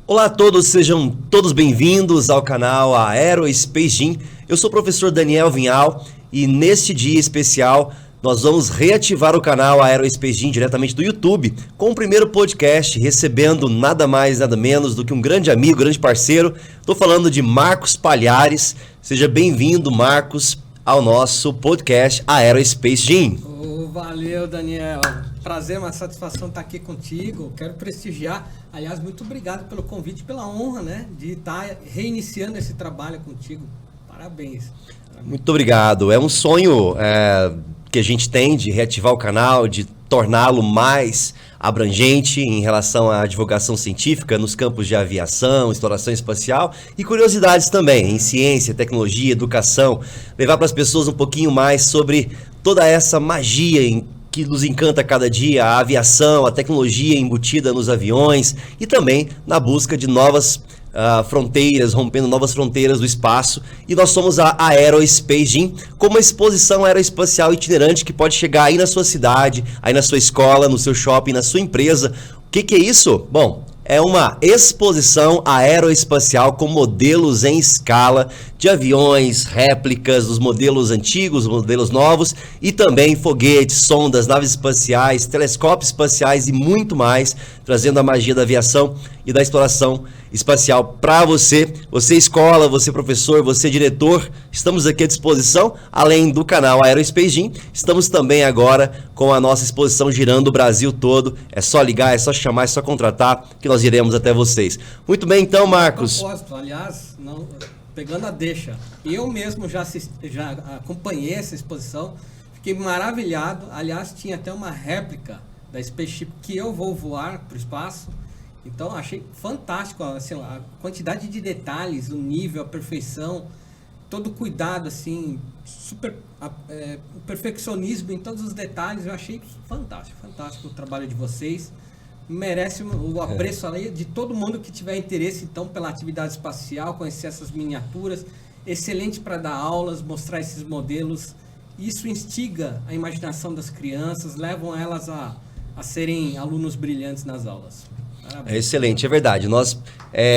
Olá a todos, sejam todos bem-vindos ao canal Aerospace Gym. Eu sou o professor Daniel Vinhal e neste dia especial nós vamos reativar o canal Aerospace Gym diretamente do YouTube com o primeiro podcast, recebendo nada mais, nada menos do que um grande amigo, grande parceiro. Estou falando de Marcos Palhares. Seja bem-vindo, Marcos, ao nosso podcast Aerospace Gym. Valeu, Daniel. Prazer, uma satisfação estar aqui contigo. Quero prestigiar. Aliás, muito obrigado pelo convite, pela honra, né, de estar reiniciando esse trabalho contigo. Parabéns. Muito obrigado. É um sonho que a gente tem de reativar o canal, de torná-lo mais abrangente em relação à divulgação científica nos campos de aviação, exploração espacial e curiosidades também em ciência, tecnologia, educação, levar para as pessoas um pouquinho mais sobre toda essa magia que nos encanta a cada dia, a aviação, a tecnologia embutida nos aviões e também na busca de novas fronteiras, rompendo novas fronteiras do espaço. E nós somos a Aerospace Gym, com uma exposição aeroespacial itinerante que pode chegar aí na sua cidade, aí na sua escola, no seu shopping, na sua empresa. O que é isso? Bom, é uma exposição aeroespacial com modelos em escala de aviões, réplicas dos modelos antigos, modelos novos e também foguetes, sondas, naves espaciais, telescópios espaciais e muito mais, trazendo a magia da aviação e da exploração espacial para você. Você escola, você professor, você diretor, estamos aqui à disposição, além do canal Aerospace Gym. Estamos também agora com a nossa exposição girando o Brasil todo. É só ligar, é só chamar, é só contratar que nós iremos até vocês. Muito bem então, Marcos. Aliás, pegando a deixa, eu mesmo já acompanhei essa exposição, fiquei maravilhado. Aliás, tinha até uma réplica da Spaceship que eu vou voar para o espaço. Então, achei fantástico assim, a quantidade de detalhes, o nível, a perfeição, todo o cuidado, assim, o perfeccionismo em todos os detalhes. Eu achei fantástico o trabalho de vocês. Merece o apreço ali de todo mundo que tiver interesse, então, pela atividade espacial, conhecer essas miniaturas. Excelente para dar aulas, mostrar esses modelos. Isso instiga a imaginação das crianças, levam elas a serem alunos brilhantes nas aulas. É excelente, é verdade. Nós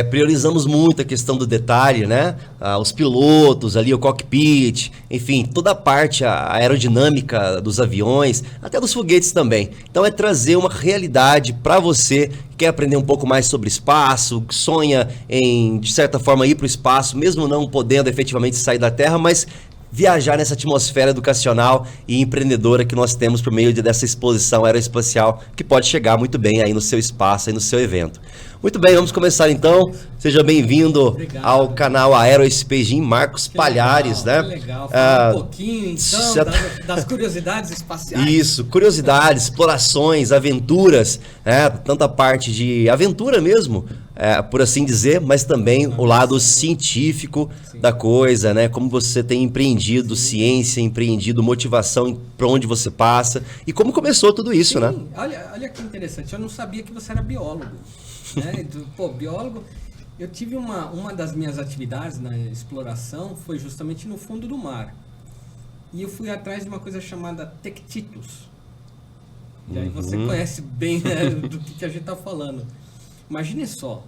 priorizamos muito a questão do detalhe, né? Os pilotos ali, o cockpit, enfim, toda a parte aerodinâmica dos aviões, até dos foguetes também. Então é trazer uma realidade para você que quer aprender um pouco mais sobre espaço, que sonha em, de certa forma, ir para o espaço, mesmo não podendo efetivamente sair da Terra, mas viajar nessa atmosfera educacional e empreendedora que nós temos por meio dessa exposição aeroespacial, que pode chegar muito bem aí no seu espaço, aí no seu evento. Muito bem, vamos começar então. Seja bem-vindo ao canal Aerospace Gym, Marcos Palhares, né? Que legal, fala um pouquinho então das curiosidades espaciais. Isso, curiosidades, explorações, aventuras, tanta parte de aventura mesmo, por assim dizer, mas também o lado científico da coisa, né? Como você tem empreendido ciência, empreendido motivação para onde você passa e como começou tudo isso, né? Olha que interessante, eu não sabia que você era biólogo, né? Biólogo. Eu tive uma das minhas atividades na exploração foi justamente no fundo do mar. E eu fui atrás de uma coisa chamada tectitus. E aí você conhece bem, né, do que a gente está falando. Imagine só,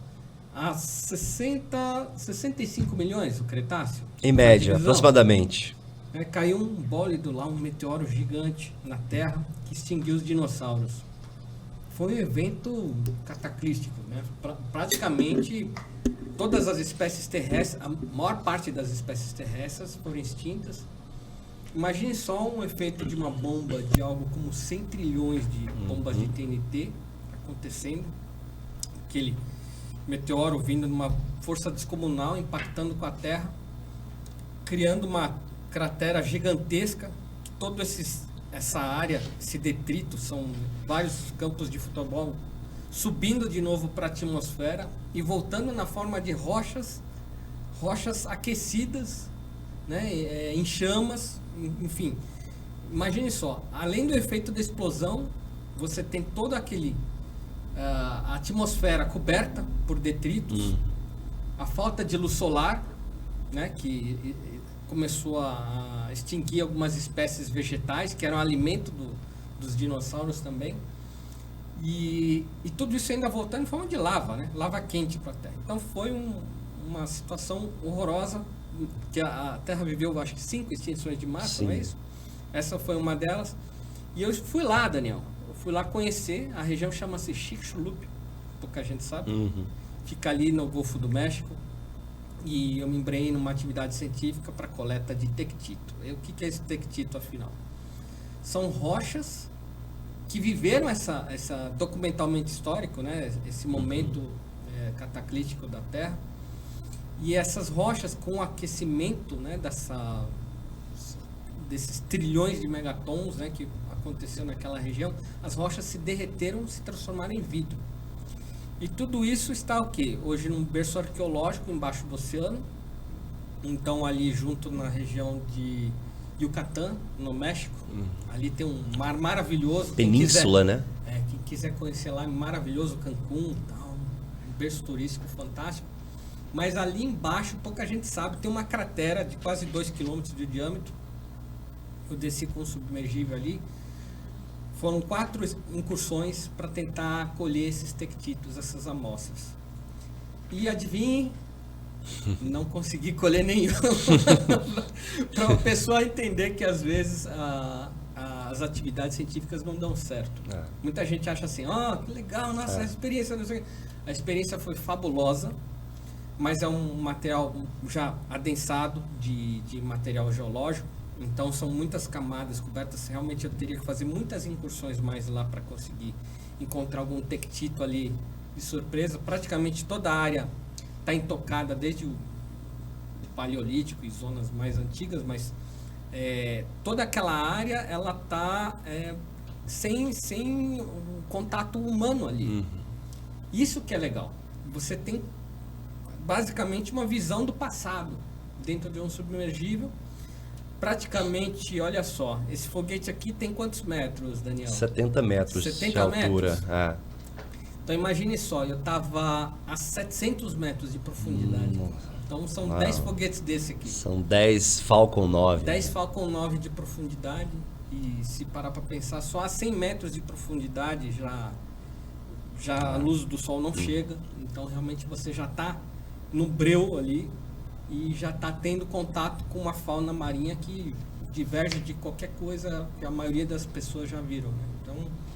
há 65 milhões o Cretáceo? Em média, aproximadamente. Caiu um bólido lá, um meteoro gigante na Terra que extinguiu os dinossauros. Foi um evento cataclístico, né? Praticamente todas as espécies terrestres, a maior parte das espécies terrestres foram extintas. Imagine só um efeito de uma bomba de algo como 100 trilhões de bombas de TNT acontecendo. Aquele meteoro vindo numa força descomunal, impactando com a Terra, criando uma cratera gigantesca. Toda essa área, esse detrito, são vários campos de futebol, subindo de novo para a atmosfera e voltando na forma de rochas aquecidas, né, em chamas, enfim. Imagine só, além do efeito da explosão, você tem todo a atmosfera coberta por detritos, a falta de luz solar, né, que começou a extinguir algumas espécies vegetais que eram alimento dos dinossauros também. E tudo isso ainda voltando em forma de lava, né? Lava quente para a Terra. Então foi uma situação horrorosa, que a Terra viveu, acho que 5 extinções de massa, não é isso? Essa foi uma delas. E eu fui lá, Daniel. Eu fui lá conhecer. A região chama-se Chicxulub, pouca gente sabe. Fica ali no Golfo do México. E eu me embrenhei numa atividade científica para coleta de tectito. E o que é esse tectito, afinal? São rochas que viveram essa documentalmente histórico, né? Esse momento cataclítico da Terra. E essas rochas, com o aquecimento, né, desses trilhões de megatons, né, que aconteceu naquela região, as rochas se derreteram, se transformaram em vidro. E tudo isso está o quê? Hoje num berço arqueológico embaixo do oceano. Então ali junto na região de Yucatán, no México, ali tem um mar maravilhoso. Península, né? Quem quiser conhecer lá, é maravilhoso, Cancún, tal, um berço turístico fantástico. Mas ali embaixo, pouca gente sabe, tem uma cratera de quase 2 km de diâmetro. Eu desci com um submergível ali. Foram 4 incursões para tentar colher esses tectitos, essas amostras. E adivinhe, não consegui colher nenhum. Para a pessoa entender que às vezes as atividades científicas não dão certo. Muita gente acha assim, que legal, nossa, a experiência... Não sei. A experiência foi fabulosa, mas é um material já adensado de material geológico. Então são muitas camadas cobertas. Realmente eu teria que fazer muitas incursões mais lá para conseguir encontrar algum tectito ali de surpresa. Praticamente toda a área está intocada desde o Paleolítico e zonas mais antigas, mas toda aquela área ela está sem um contato humano ali. Isso que é legal. Você tem basicamente uma visão do passado dentro de um submergível. Praticamente, olha só, esse foguete aqui tem quantos metros, Daniel? 70 metros 70 de altura. metros. Então imagine só, eu estava a 700 metros de profundidade. Então são 10 foguetes desse aqui. São 10 Falcon 9. 10 Falcon 9 de profundidade. E se parar para pensar, só a 100 metros de profundidade já a luz do sol não chega. Então realmente você já está no breu ali. E já está tendo contato com uma fauna marinha que diverge de qualquer coisa que a maioria das pessoas já viram, né? Então,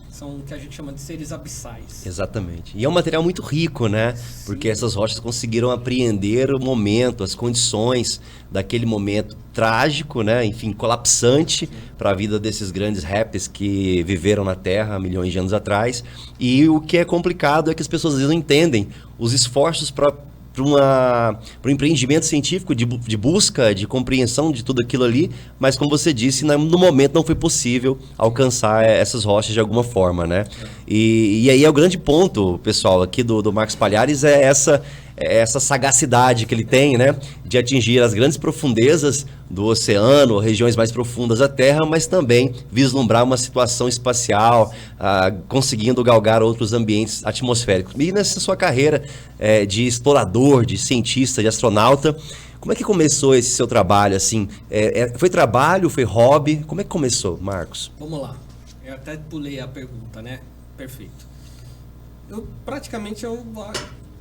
são o que a gente chama de seres abissais. Exatamente. E é um material muito rico, né? Sim. Porque essas rochas conseguiram apreender o momento, as condições daquele momento trágico, né? Enfim, colapsante para a vida desses grandes répteis que viveram na Terra há milhões de anos atrás. E o que é complicado é que as pessoas às vezes não entendem os esforços para um empreendimento científico de busca, de compreensão de tudo aquilo ali, mas como você disse, no momento não foi possível alcançar essas rochas de alguma forma, né? E aí é o grande ponto, pessoal, aqui do Marcos Palhares, é essa sagacidade que ele tem, né, de atingir as grandes profundezas do oceano, regiões mais profundas da Terra, mas também vislumbrar uma situação espacial, conseguindo galgar outros ambientes atmosféricos. E nessa sua carreira de explorador, de cientista, de astronauta, como é que começou esse seu trabalho? Assim, foi trabalho, foi hobby? Como é que começou, Marcos? Vamos lá. Eu até pulei a pergunta, né? Perfeito.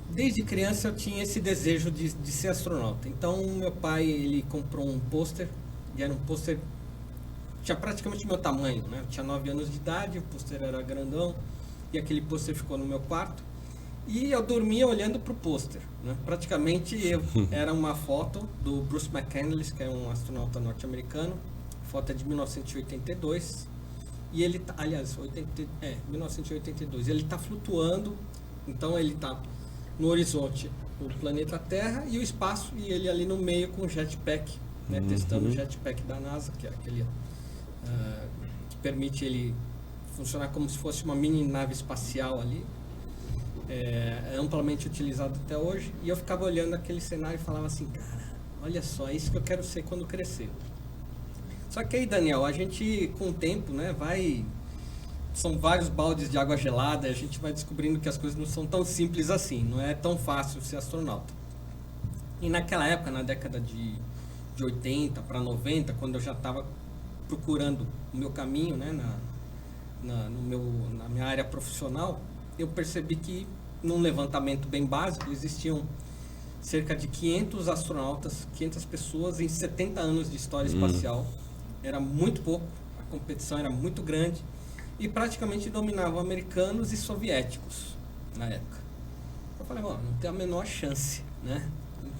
Desde criança eu tinha esse desejo de ser astronauta. Então meu pai, ele comprou um pôster, e era um pôster, tinha praticamente meu tamanho, né? Eu tinha 9 anos de idade, o pôster era grandão, e aquele pôster ficou no meu quarto. E eu dormia olhando para o pôster, né? Praticamente era uma foto do Bruce McCandless, que é um astronauta norte-americano. A foto é de 1982. E ele, 1982. Ele está flutuando, então ele está no horizonte o planeta Terra e o espaço, e ele ali no meio com o jetpack, né, testando o jetpack da NASA, que é aquele que permite ele funcionar como se fosse uma mini nave espacial ali. É amplamente utilizado até hoje. E eu ficava olhando aquele cenário e falava assim, cara, olha só, é isso que eu quero ser quando crescer. Só que aí, Daniel, a gente com o tempo, né, são vários baldes de água gelada, e a gente vai descobrindo que as coisas não são tão simples assim, não é tão fácil ser astronauta. E naquela época, na década de 80 para 90, quando eu já estava procurando o meu caminho, né, na minha área profissional, eu percebi que num levantamento bem básico existiam cerca de 500 astronautas, 500 pessoas em 70 anos de história espacial. Era muito pouco, a competição era muito grande e praticamente dominavam americanos e soviéticos na época. Eu falei, não tem a menor chance, né?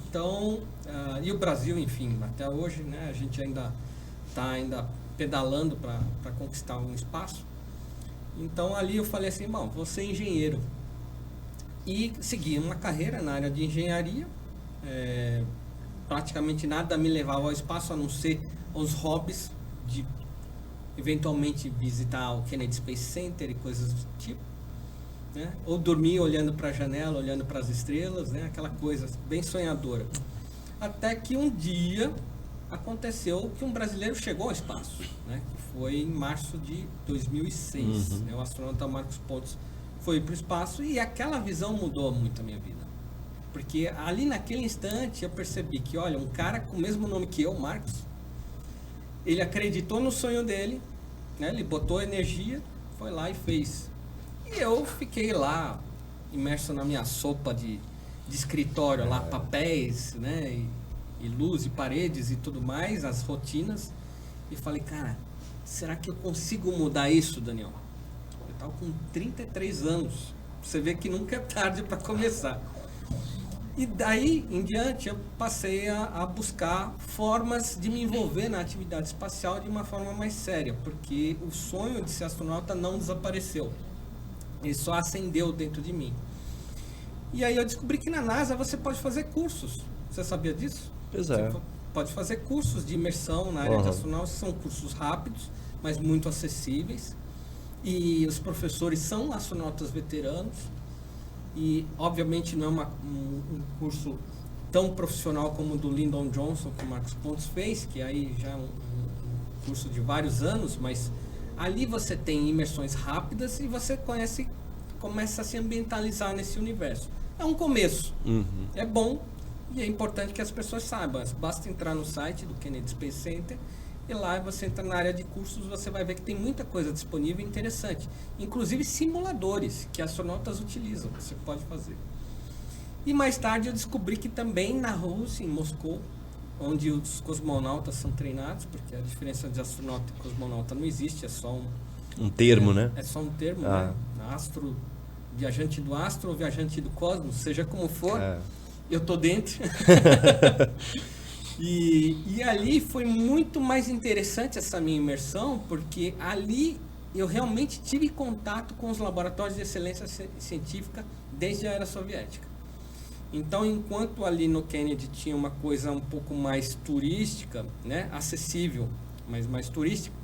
Então, e o Brasil, enfim, até hoje, né, a gente ainda está pedalando para conquistar um espaço. Então ali eu falei assim, vou ser engenheiro. E segui uma carreira na área de engenharia. Praticamente nada me levava ao espaço, a não ser os hobbies de eventualmente visitar o Kennedy Space Center e coisas do tipo, né? Ou dormir olhando para a janela, olhando para as estrelas, né? Aquela coisa bem sonhadora. Até que um dia aconteceu que um brasileiro chegou ao espaço, né? Que foi em março de 2006. Né? O astronauta Marcos Pontes foi para o espaço e aquela visão mudou muito a minha vida. Porque ali naquele instante eu percebi que, olha, um cara com o mesmo nome que eu, Marcos, ele acreditou no sonho dele, né? Ele botou energia, foi lá e fez. E eu fiquei lá, imerso na minha sopa de escritório, lá, papéis, né? E luz e paredes e tudo mais, as rotinas. E falei, cara, será que eu consigo mudar isso, Daniel? Eu estava com 33 anos. Você vê que nunca é tarde para começar. E daí em diante eu passei a buscar formas de me envolver na atividade espacial de uma forma mais séria, porque o sonho de ser astronauta não desapareceu. Ele só acendeu dentro de mim. E aí eu descobri que na NASA você pode fazer cursos. Você sabia disso? Pois é. Você pode fazer cursos de imersão na área de astronauta. São cursos rápidos, mas muito acessíveis. E os professores são astronautas veteranos. E, obviamente, não é um curso tão profissional como o do Lyndon Johnson, que o Marcos Pontes fez, que aí já é um curso de vários anos, mas ali você tem imersões rápidas e você começa a se ambientalizar nesse universo. É um começo. É bom e é importante que as pessoas saibam. Basta entrar no site do Kennedy Space Center e lá você entra na área de cursos, você vai ver que tem muita coisa disponível e interessante. Inclusive simuladores que astronautas utilizam, você pode fazer. E mais tarde eu descobri que também na Rússia, em Moscou, onde os cosmonautas são treinados, porque a diferença de astronauta e cosmonauta não existe, é só um termo, né? É só um termo, né? Viajante do astro ou viajante do cosmos, seja como for, eu tô dentro. E ali foi muito mais interessante essa minha imersão, porque ali eu realmente tive contato com os laboratórios de excelência científica desde a era soviética. Então, enquanto ali no Kennedy tinha uma coisa um pouco mais turística, né, acessível, mas mais turística,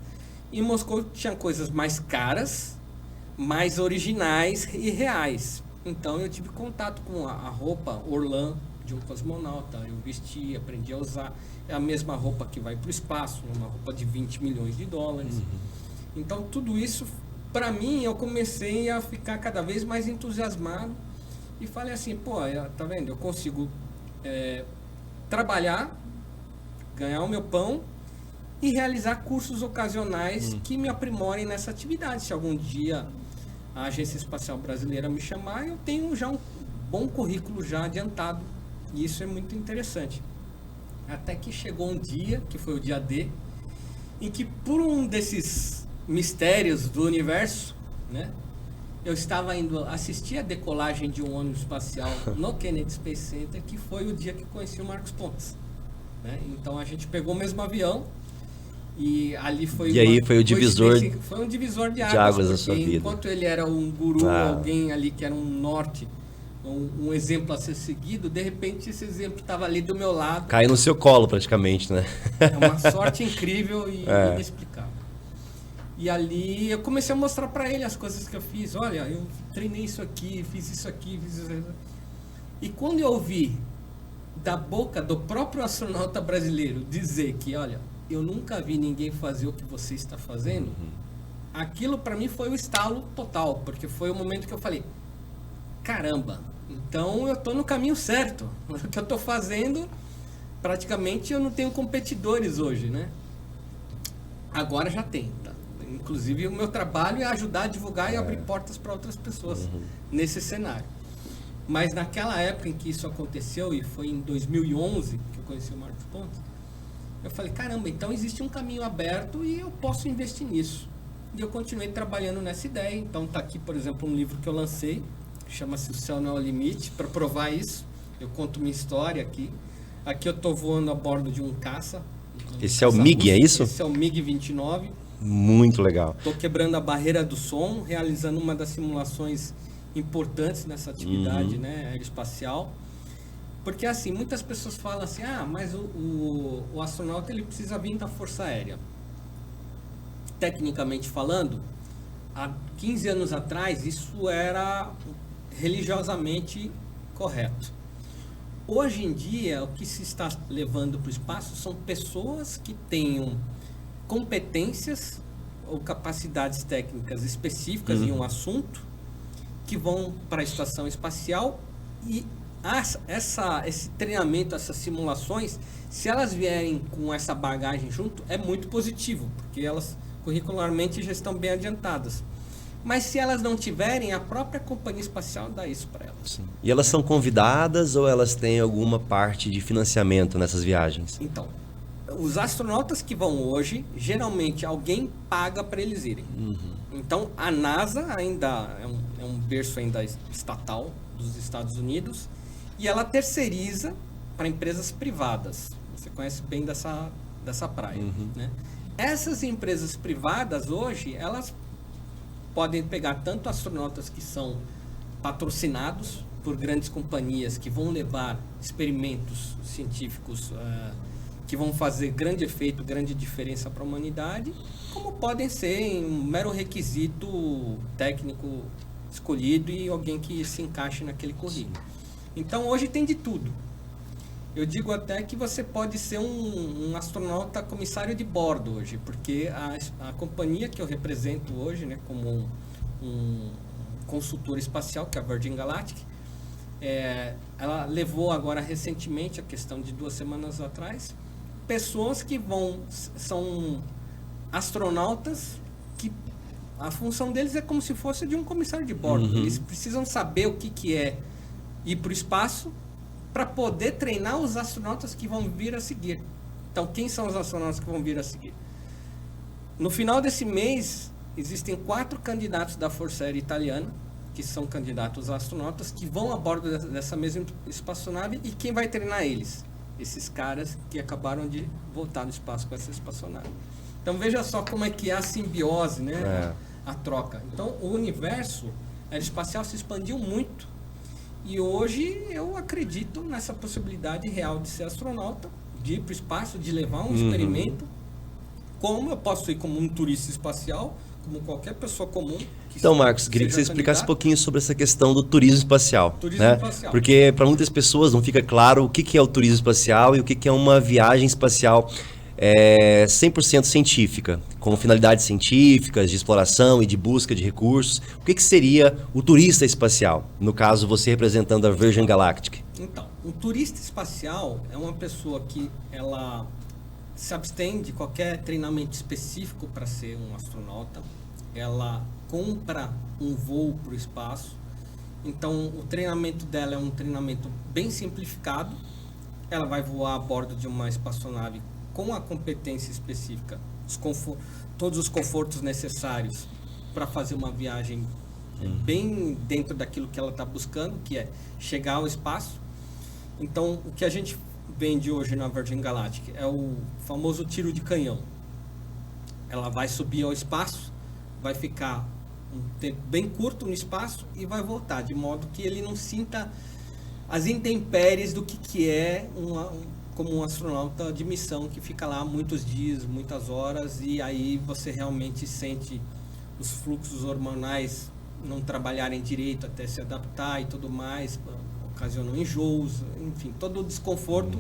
em Moscou tinha coisas mais caras, mais originais e reais. Então, eu tive contato com a roupa Orlan de um cosmonauta, eu vesti, aprendi a usar, é a mesma roupa que vai para o espaço, uma roupa de 20 milhões de dólares. Então tudo isso, para mim, eu comecei a ficar cada vez mais entusiasmado e falei assim, tá vendo, eu consigo trabalhar, ganhar o meu pão e realizar cursos ocasionais que me aprimorem nessa atividade. Se algum dia a Agência Espacial Brasileira me chamar, eu tenho já um bom currículo já adiantado. E isso é muito interessante. Até que chegou um dia, que foi o dia D, em que por um desses mistérios do universo, né, eu estava indo assistir a decolagem de um ônibus espacial no Kennedy Space Center, que foi o dia que conheci o Marcos Pontes. Né? Então a gente pegou o mesmo avião e ali foi foi o divisor foi um divisor de águas da sua vida. Enquanto ele era um guru, alguém ali que era um norte, um exemplo a ser seguido, de repente esse exemplo estava ali do meu lado. Caiu no seu colo praticamente, né? É uma sorte incrível e inexplicável. E ali eu comecei a mostrar para ele as coisas que eu fiz. Olha, eu treinei isso aqui, fiz isso aqui, fiz isso aqui. E quando eu ouvi da boca do próprio astronauta brasileiro dizer que, olha, eu nunca vi ninguém fazer o que você está fazendo, aquilo para mim foi um estalo total, porque foi o momento que eu falei, caramba, então eu estou no caminho certo. O que eu estou fazendo, praticamente eu não tenho competidores hoje, né? Agora já tem, tá? Inclusive, o meu trabalho é ajudar a divulgar e abrir portas para outras pessoas nesse cenário. Mas naquela época em que isso aconteceu, e foi em 2011 que eu conheci o Marcos Pontes, eu falei, caramba, então existe um caminho aberto e eu posso investir nisso. E eu continuei trabalhando nessa ideia. Então está aqui, por exemplo, um livro que eu lancei, chama-se O Céu Não é o Limite, para provar isso. Eu conto minha história aqui. Aqui eu estou voando a bordo de um caça. Esse é o MiG, é isso? Esse é o MiG-29. Muito legal. Estou quebrando a barreira do som, realizando uma das simulações importantes nessa atividade, né, aeroespacial. Porque assim, muitas pessoas falam assim, mas o astronauta ele precisa vir da Força Aérea. Tecnicamente falando, há 15 anos atrás, isso era religiosamente correto. Hoje em dia, o que se está levando para o espaço são pessoas que tenham competências ou capacidades técnicas específicas em um assunto, que vão para a estação espacial, e esse treinamento, essas simulações, se elas vierem com essa bagagem junto, é muito positivo, porque elas curricularmente já estão bem adiantadas. Mas se elas não tiverem, a própria companhia espacial dá isso para elas. Sim. E elas são convidadas ou elas têm alguma parte de financiamento nessas viagens? Então, os astronautas que vão hoje, geralmente alguém paga para eles irem. Então, a NASA ainda é um berço ainda estatal dos Estados Unidos, e ela terceiriza para empresas privadas. Você conhece bem dessa praia, né? Essas empresas privadas hoje, elas podem pegar tanto astronautas que são patrocinados por grandes companhias que vão levar experimentos científicos que vão fazer grande efeito, grande diferença para a humanidade, como podem ser um mero requisito técnico escolhido e alguém que se encaixe naquele currículo. Então hoje tem de tudo. Eu digo até que você pode ser um astronauta comissário de bordo hoje, porque a companhia que eu represento hoje, né, como um consultor espacial, que é a Virgin Galactic, ela levou agora recentemente, a questão de 2 semanas atrás, pessoas que são astronautas que a função deles é como se fosse de um comissário de bordo. Eles precisam saber o que é ir para o espaço, para poder treinar os astronautas que vão vir a seguir. Então, quem são os astronautas que vão vir a seguir? No final desse mês, existem 4 candidatos da Força Aérea Italiana, que são candidatos a astronautas, que vão a bordo dessa mesma espaçonave, e quem vai treinar eles? Esses caras que acabaram de voltar no espaço com essa espaçonave. Então, veja só como é que é a simbiose, né? A troca. Então, o universo aeroespacial se expandiu muito. E hoje eu acredito nessa possibilidade real de ser astronauta, de ir para o espaço, de levar um experimento, como eu posso ir como um turista espacial, como qualquer pessoa comum. Então, Marcos, queria que você explicasse um pouquinho sobre essa questão do turismo espacial. Turismo né? espacial. Porque para muitas pessoas não fica claro o que é o turismo espacial e o que é uma viagem espacial 100% científica, com finalidades científicas, de exploração e de busca de recursos. O que seria o turista espacial? No caso, você representando a Virgin Galactic. Então, o turista espacial é uma pessoa que ela se abstém de qualquer treinamento específico para ser um astronauta. Ela compra um voo para o espaço. Então, o treinamento dela é um treinamento bem simplificado. Ela vai voar a bordo de uma espaçonave com a competência específica, todos os confortos necessários para fazer uma viagem bem dentro daquilo que ela está buscando, que é chegar ao espaço. Então, o que a gente vende hoje na Virgin Galactic é o famoso tiro de canhão. Ela vai subir ao espaço, vai ficar um tempo bem curto no espaço e vai voltar, de modo que ele não sinta as intempéries do que é como um astronauta de missão que fica lá muitos dias, muitas horas, e aí você realmente sente os fluxos hormonais não trabalharem direito até se adaptar e tudo mais, ocasionam enjoos, enfim, todo o desconforto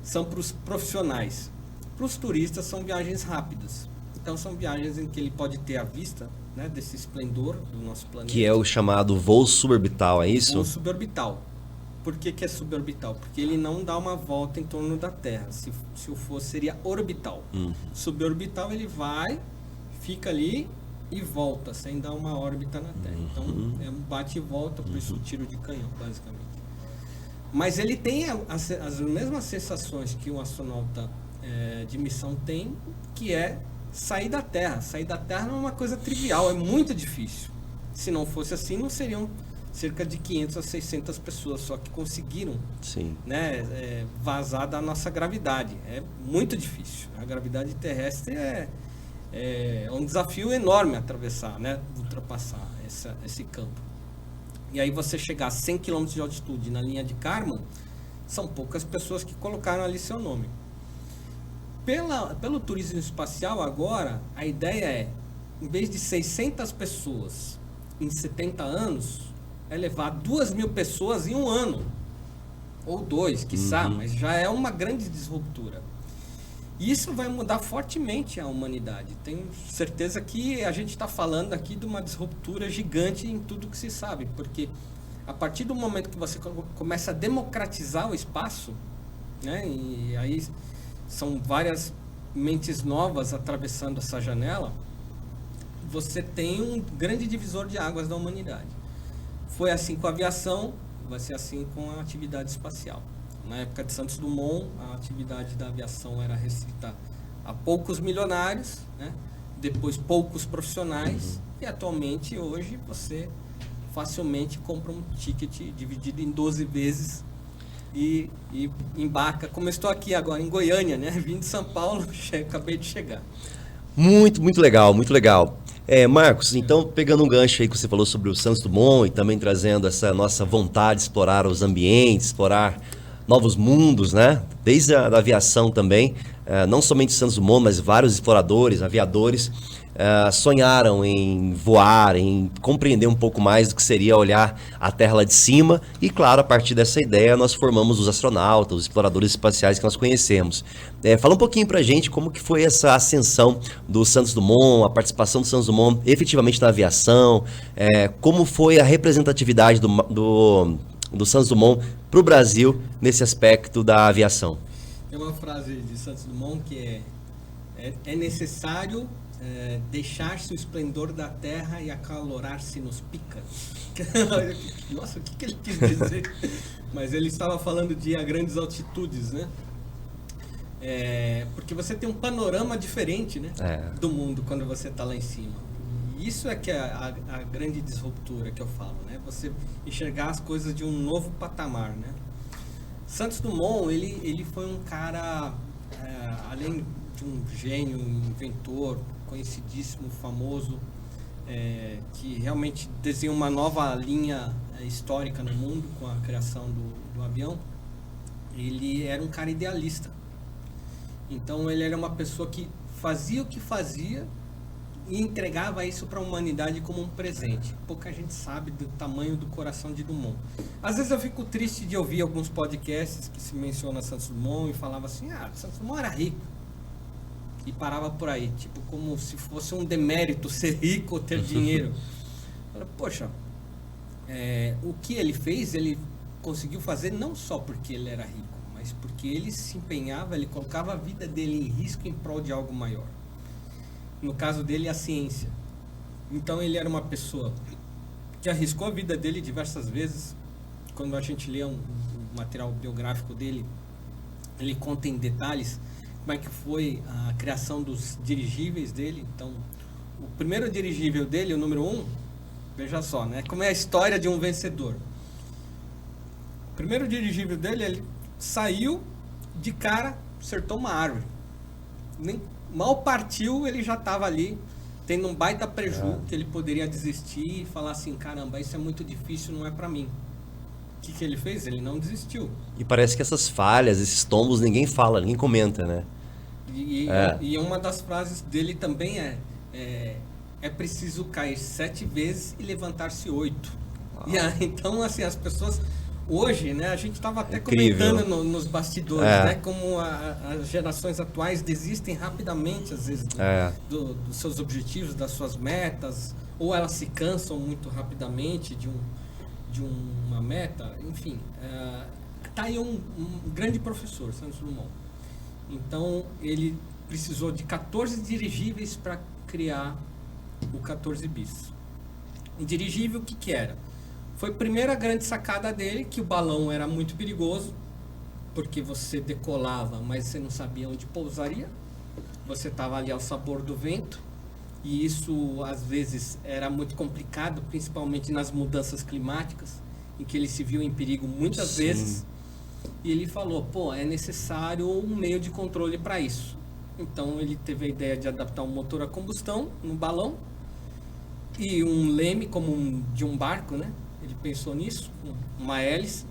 são para os profissionais. Para os turistas são viagens rápidas, então são viagens em que ele pode ter a vista, né, desse esplendor do nosso planeta. Que é o chamado voo suborbital, é isso? Voo suborbital. Por que é suborbital? Porque ele não dá uma volta em torno da Terra. Se o fosse, seria orbital. Suborbital, ele vai, fica ali e volta, sem dar uma órbita na Terra. Então, é um bate e volta, por isso o tiro de canhão, basicamente. Mas ele tem as mesmas sensações que um astronauta de missão tem, que é sair da Terra. Sair da Terra não é uma coisa trivial, é muito difícil. Se não fosse assim, não seriam cerca de 500 a 600 pessoas só que conseguiram, né, vazar da nossa gravidade. É muito difícil. A gravidade terrestre é um desafio enorme atravessar, né, ultrapassar esse campo. E aí você chegar a 100 km de altitude na linha de Kármán, são poucas pessoas que colocaram ali seu nome. Pelo turismo espacial agora, a ideia é, em vez de 600 pessoas em 70 anos, é levar 2.000 pessoas em um ano. Ou 2, quiçá, mas já é uma grande disruptura. E isso vai mudar fortemente a humanidade. Tenho certeza que a gente está falando aqui de uma disruptura gigante em tudo que se sabe, porque a partir do momento que você começa a democratizar o espaço, né, e aí são várias mentes novas atravessando essa janela, você tem um grande divisor de águas da humanidade. Foi assim com a aviação, vai ser assim com a atividade espacial. Na época de Santos Dumont, a atividade da aviação era restrita a poucos milionários, né? Depois poucos profissionais, e atualmente, hoje, você facilmente compra um ticket dividido em 12 vezes e embarca, como eu estou aqui agora em Goiânia, né? Vim de São Paulo, acabei de chegar. Muito, muito legal, muito legal. Marcos, então, pegando um gancho aí que você falou sobre o Santos Dumont e também trazendo essa nossa vontade de explorar os ambientes, explorar novos mundos, né? Desde a da aviação também, não somente o Santos Dumont, mas vários exploradores, aviadores, sonharam em voar, em compreender um pouco mais do que seria olhar a Terra lá de cima e, claro, a partir dessa ideia nós formamos os astronautas, os exploradores espaciais que nós conhecemos. Fala um pouquinho pra gente como que foi essa ascensão do Santos Dumont, a participação do Santos Dumont efetivamente na aviação, como foi a representatividade do Santos Dumont para o Brasil nesse aspecto da aviação. Tem uma frase de Santos Dumont que é necessário deixar-se o esplendor da terra e acalorar-se nos pícaros. Nossa, o que ele quis dizer? Mas ele estava falando de a grandes altitudes, né? Porque você tem um panorama diferente, né, do mundo quando você está lá em cima. Isso é que é a grande disruptura que eu falo, né? Você enxergar as coisas de um novo patamar, né? Santos Dumont, ele foi um cara, além de um gênio, inventor, conhecidíssimo, famoso, que realmente desenhou uma nova linha histórica no mundo com a criação do avião. Ele era um cara idealista. Então ele era uma pessoa que fazia o que fazia e entregava isso para a humanidade como um presente. Pouca gente sabe do tamanho do coração de Dumont. Às vezes eu fico triste de ouvir alguns podcasts que se menciona Santos Dumont e falava assim, Santos Dumont era rico. E parava por aí, tipo, como se fosse um demérito ser rico ou ter dinheiro. Poxa, o que ele fez, ele conseguiu fazer não só porque ele era rico, mas porque ele se empenhava, ele colocava a vida dele em risco em prol de algo maior. No caso dele, a ciência. Então ele era uma pessoa que arriscou a vida dele diversas vezes. Quando a gente lê um material biográfico dele, ele conta em detalhes como é que foi a criação dos dirigíveis dele. Então, o primeiro dirigível dele, o número 1, veja só, né? Como é a história de um vencedor. O primeiro dirigível dele, ele saiu de cara, acertou uma árvore. Mal partiu, ele já estava ali, tendo um baita prejuízo, que ele poderia desistir e falar assim, caramba, isso é muito difícil, não é para mim. O que ele fez? Ele não desistiu. E parece que essas falhas, esses tombos, ninguém fala, ninguém comenta, né? E uma das frases dele também é preciso cair 7 vezes e levantar-se 8. Então, assim, as pessoas... Hoje, né, a gente estava até comentando nos bastidores, né, como as gerações atuais desistem rapidamente, às vezes, dos seus objetivos, das suas metas, ou elas se cansam muito rapidamente de uma meta. Enfim, tá aí um grande professor, Santos Dumont. Então, ele precisou de 14 dirigíveis para criar o 14 bis. E dirigível, o que que era? Foi a primeira grande sacada dele, que o balão era muito perigoso, porque você decolava, mas você não sabia onde pousaria. Você estava ali ao sabor do vento, e isso às vezes era muito complicado, principalmente nas mudanças climáticas, em que ele se viu em perigo muitas vezes. E ele falou, pô, é necessário um meio de controle para isso. Então ele teve a ideia de adaptar um motor a combustão no balão e um leme como de um barco, né? Ele pensou nisso, uma hélice,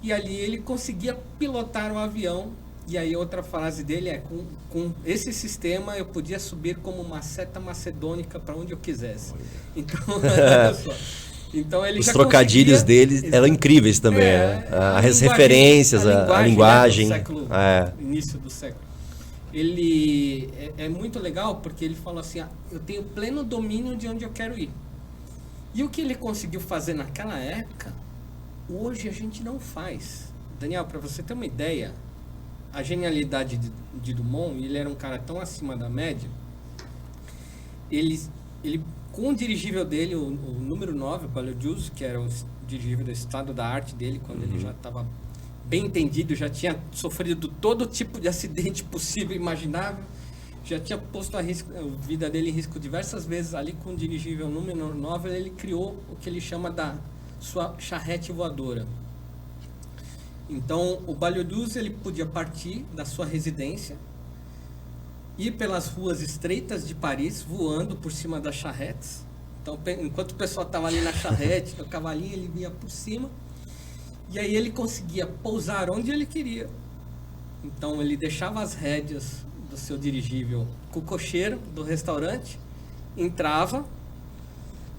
e ali ele conseguia pilotar o avião. E aí outra frase dele é, com esse sistema eu podia subir como uma seta macedônica para onde eu quisesse. Então, olha só. Então ele Os já trocadilhos conseguia... dele eram incríveis também, né? As referências, a linguagem. Né, do século, início do século. Ele é muito legal porque ele falou assim, eu tenho pleno domínio de onde eu quero ir. E o que ele conseguiu fazer naquela época, hoje a gente não faz. Daniel, para você ter uma ideia, a genialidade de Dumont, ele era um cara tão acima da média, ele com o dirigível dele, o número 9, o Baladius, que era o dirigível do estado da arte dele, quando ele já estava bem entendido, já tinha sofrido todo tipo de acidente possível e imaginável, já tinha posto a vida dele em risco diversas vezes. Ali com o dirigível número 9, ele criou o que ele chama da sua charrete voadora. Então, o Baladius, ele podia partir da sua residência, ir pelas ruas estreitas de Paris, voando por cima das charretes. Então, enquanto o pessoal estava ali na charrete, no cavalinho, ele vinha por cima. E aí ele conseguia pousar onde ele queria. Então, ele deixava as rédeas do seu dirigível com o cocheiro do restaurante, entrava,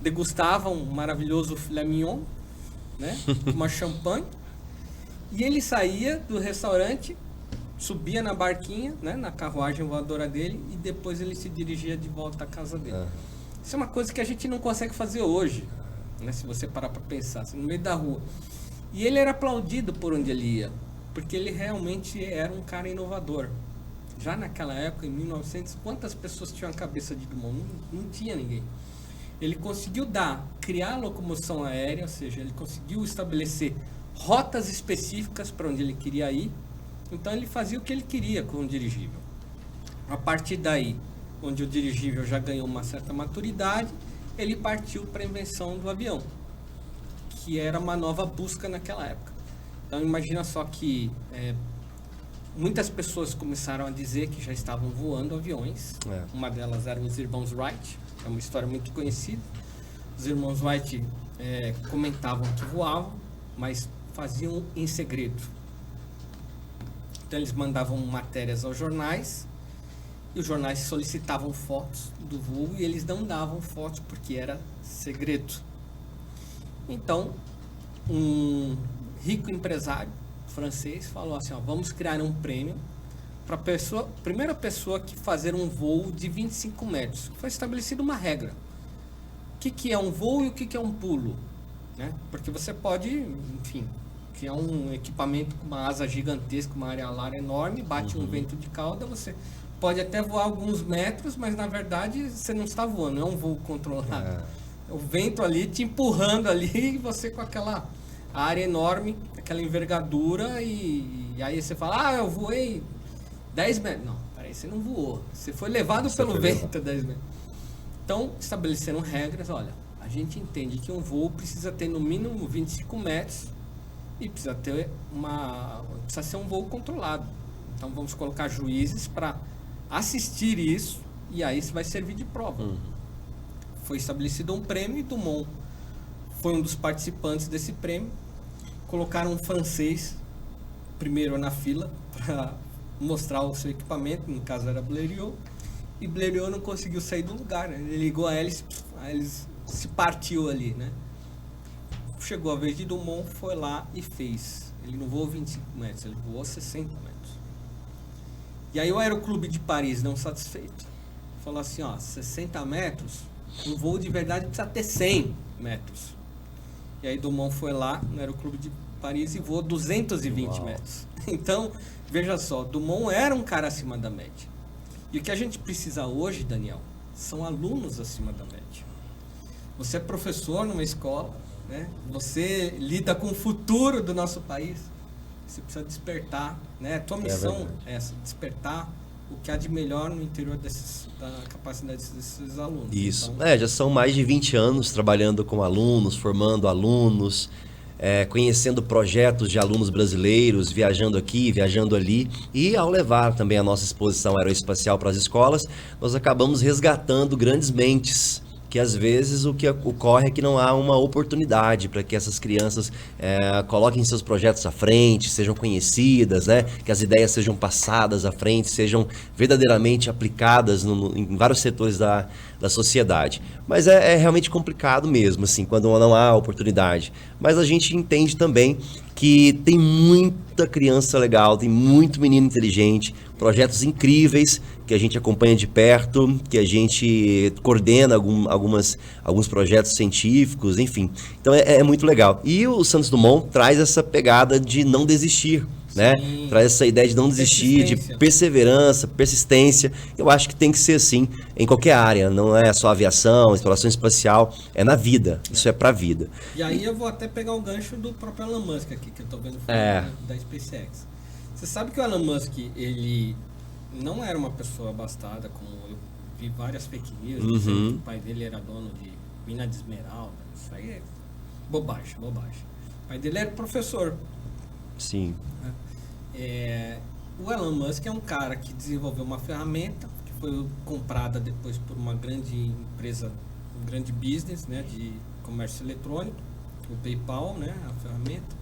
degustava um maravilhoso filé mignon, né, uma champanhe, e ele saía do restaurante, subia na barquinha, né, na carruagem voadora dele, e depois ele se dirigia de volta à casa dele. Isso é uma coisa que a gente não consegue fazer hoje, né, se você parar para pensar, assim, no meio da rua. E ele era aplaudido por onde ele ia, porque ele realmente era um cara inovador. Já naquela época, em 1900, quantas pessoas tinham a cabeça de Dumont? Não tinha ninguém. Ele conseguiu criar locomoção aérea, ou seja, ele conseguiu estabelecer rotas específicas para onde ele queria ir. Então ele fazia o que ele queria com o dirigível. A partir daí, onde o dirigível já ganhou uma certa maturidade, ele partiu para a invenção do avião, que era uma nova busca naquela época. Então imagina só que muitas pessoas começaram a dizer que já estavam voando aviões. Uma delas eram os irmãos Wright, é uma história muito conhecida. Os irmãos Wright comentavam que voavam, mas faziam em segredo. Então eles mandavam matérias aos jornais, e os jornais solicitavam fotos do voo, e eles não davam fotos porque era segredo. Então, um rico empresário francês falou assim, vamos criar um prêmio para a primeira pessoa que fazer um voo de 25 metros. Foi estabelecida uma regra. O que é um voo e o que é um pulo? Né? Porque você pode, enfim, criar um equipamento com uma asa gigantesca, uma área alar enorme, bate um vento de cauda, você pode até voar alguns metros, mas na verdade você não está voando, não é um voo controlado. O vento ali te empurrando ali, e você com aquela área enorme, aquela envergadura, e aí você fala, eu voei 10 metros. Não, peraí, você não voou. Você foi levado pelo vento 10 metros. Então, estabeleceram regras, olha, a gente entende que um voo precisa ter no mínimo 25 metros e precisa ser um voo controlado. Então, vamos colocar juízes para assistir isso, e aí isso vai servir de prova. Foi estabelecido um prêmio e Dumont foi um dos participantes desse prêmio. Colocaram um francês primeiro na fila para mostrar o seu equipamento, no caso era Blériot, e Blériot não conseguiu sair do lugar, né? Ele ligou a hélice se partiu ali, né? Chegou a vez de Dumont, foi lá e fez. Ele não voou 25 metros, ele voou 60 metros. E aí o Aeroclube de Paris, não satisfeito, falou assim, 60 metros, um voo de verdade precisa ter 100 metros. E aí Dumont foi lá no Aeroclube de Paris e voou 220 metros. Então, veja só, Dumont era um cara acima da média. E o que a gente precisa hoje, Daniel, são alunos acima da média. Você é professor numa escola, né? Você lida com o futuro do nosso país. Você precisa despertar, né? A tua missão é essa, despertar o que há de melhor no interior da capacidade desses alunos. Isso. Então, Já são mais de 20 anos trabalhando com alunos, formando alunos, conhecendo projetos de alunos brasileiros, viajando aqui, viajando ali. E ao levar também a nossa exposição aeroespacial para as escolas, nós acabamos resgatando grandes mentes, que às vezes o que ocorre é que não há uma oportunidade para que essas crianças coloquem seus projetos à frente, sejam conhecidas, né? Que as ideias sejam passadas à frente, sejam verdadeiramente aplicadas em vários setores da sociedade. Mas é realmente complicado mesmo, assim, quando não há oportunidade. Mas a gente entende também que tem muita criança legal, tem muito menino inteligente, projetos incríveis que a gente acompanha de perto, que a gente coordena alguns projetos científicos, enfim. Então é muito legal. E o Santos Dumont traz essa pegada de não desistir, né? Traz essa ideia de não desistir, de perseverança, persistência. Eu acho que tem que ser assim em qualquer área, não é só aviação, exploração espacial, é na vida, isso é pra vida. E aí eu vou até pegar o gancho do próprio Elon Musk aqui, que eu tô vendo falando da SpaceX. Você sabe que o Elon Musk, ele não era uma pessoa abastada, como eu vi várias fake news, dizendo que o pai dele era dono de mina de esmeralda. Isso aí é bobagem. O pai dele era professor. Sim. O Elon Musk é um cara que desenvolveu uma ferramenta que foi comprada depois por uma grande empresa, um grande business, né, de comércio eletrônico, o PayPal, né, a ferramenta.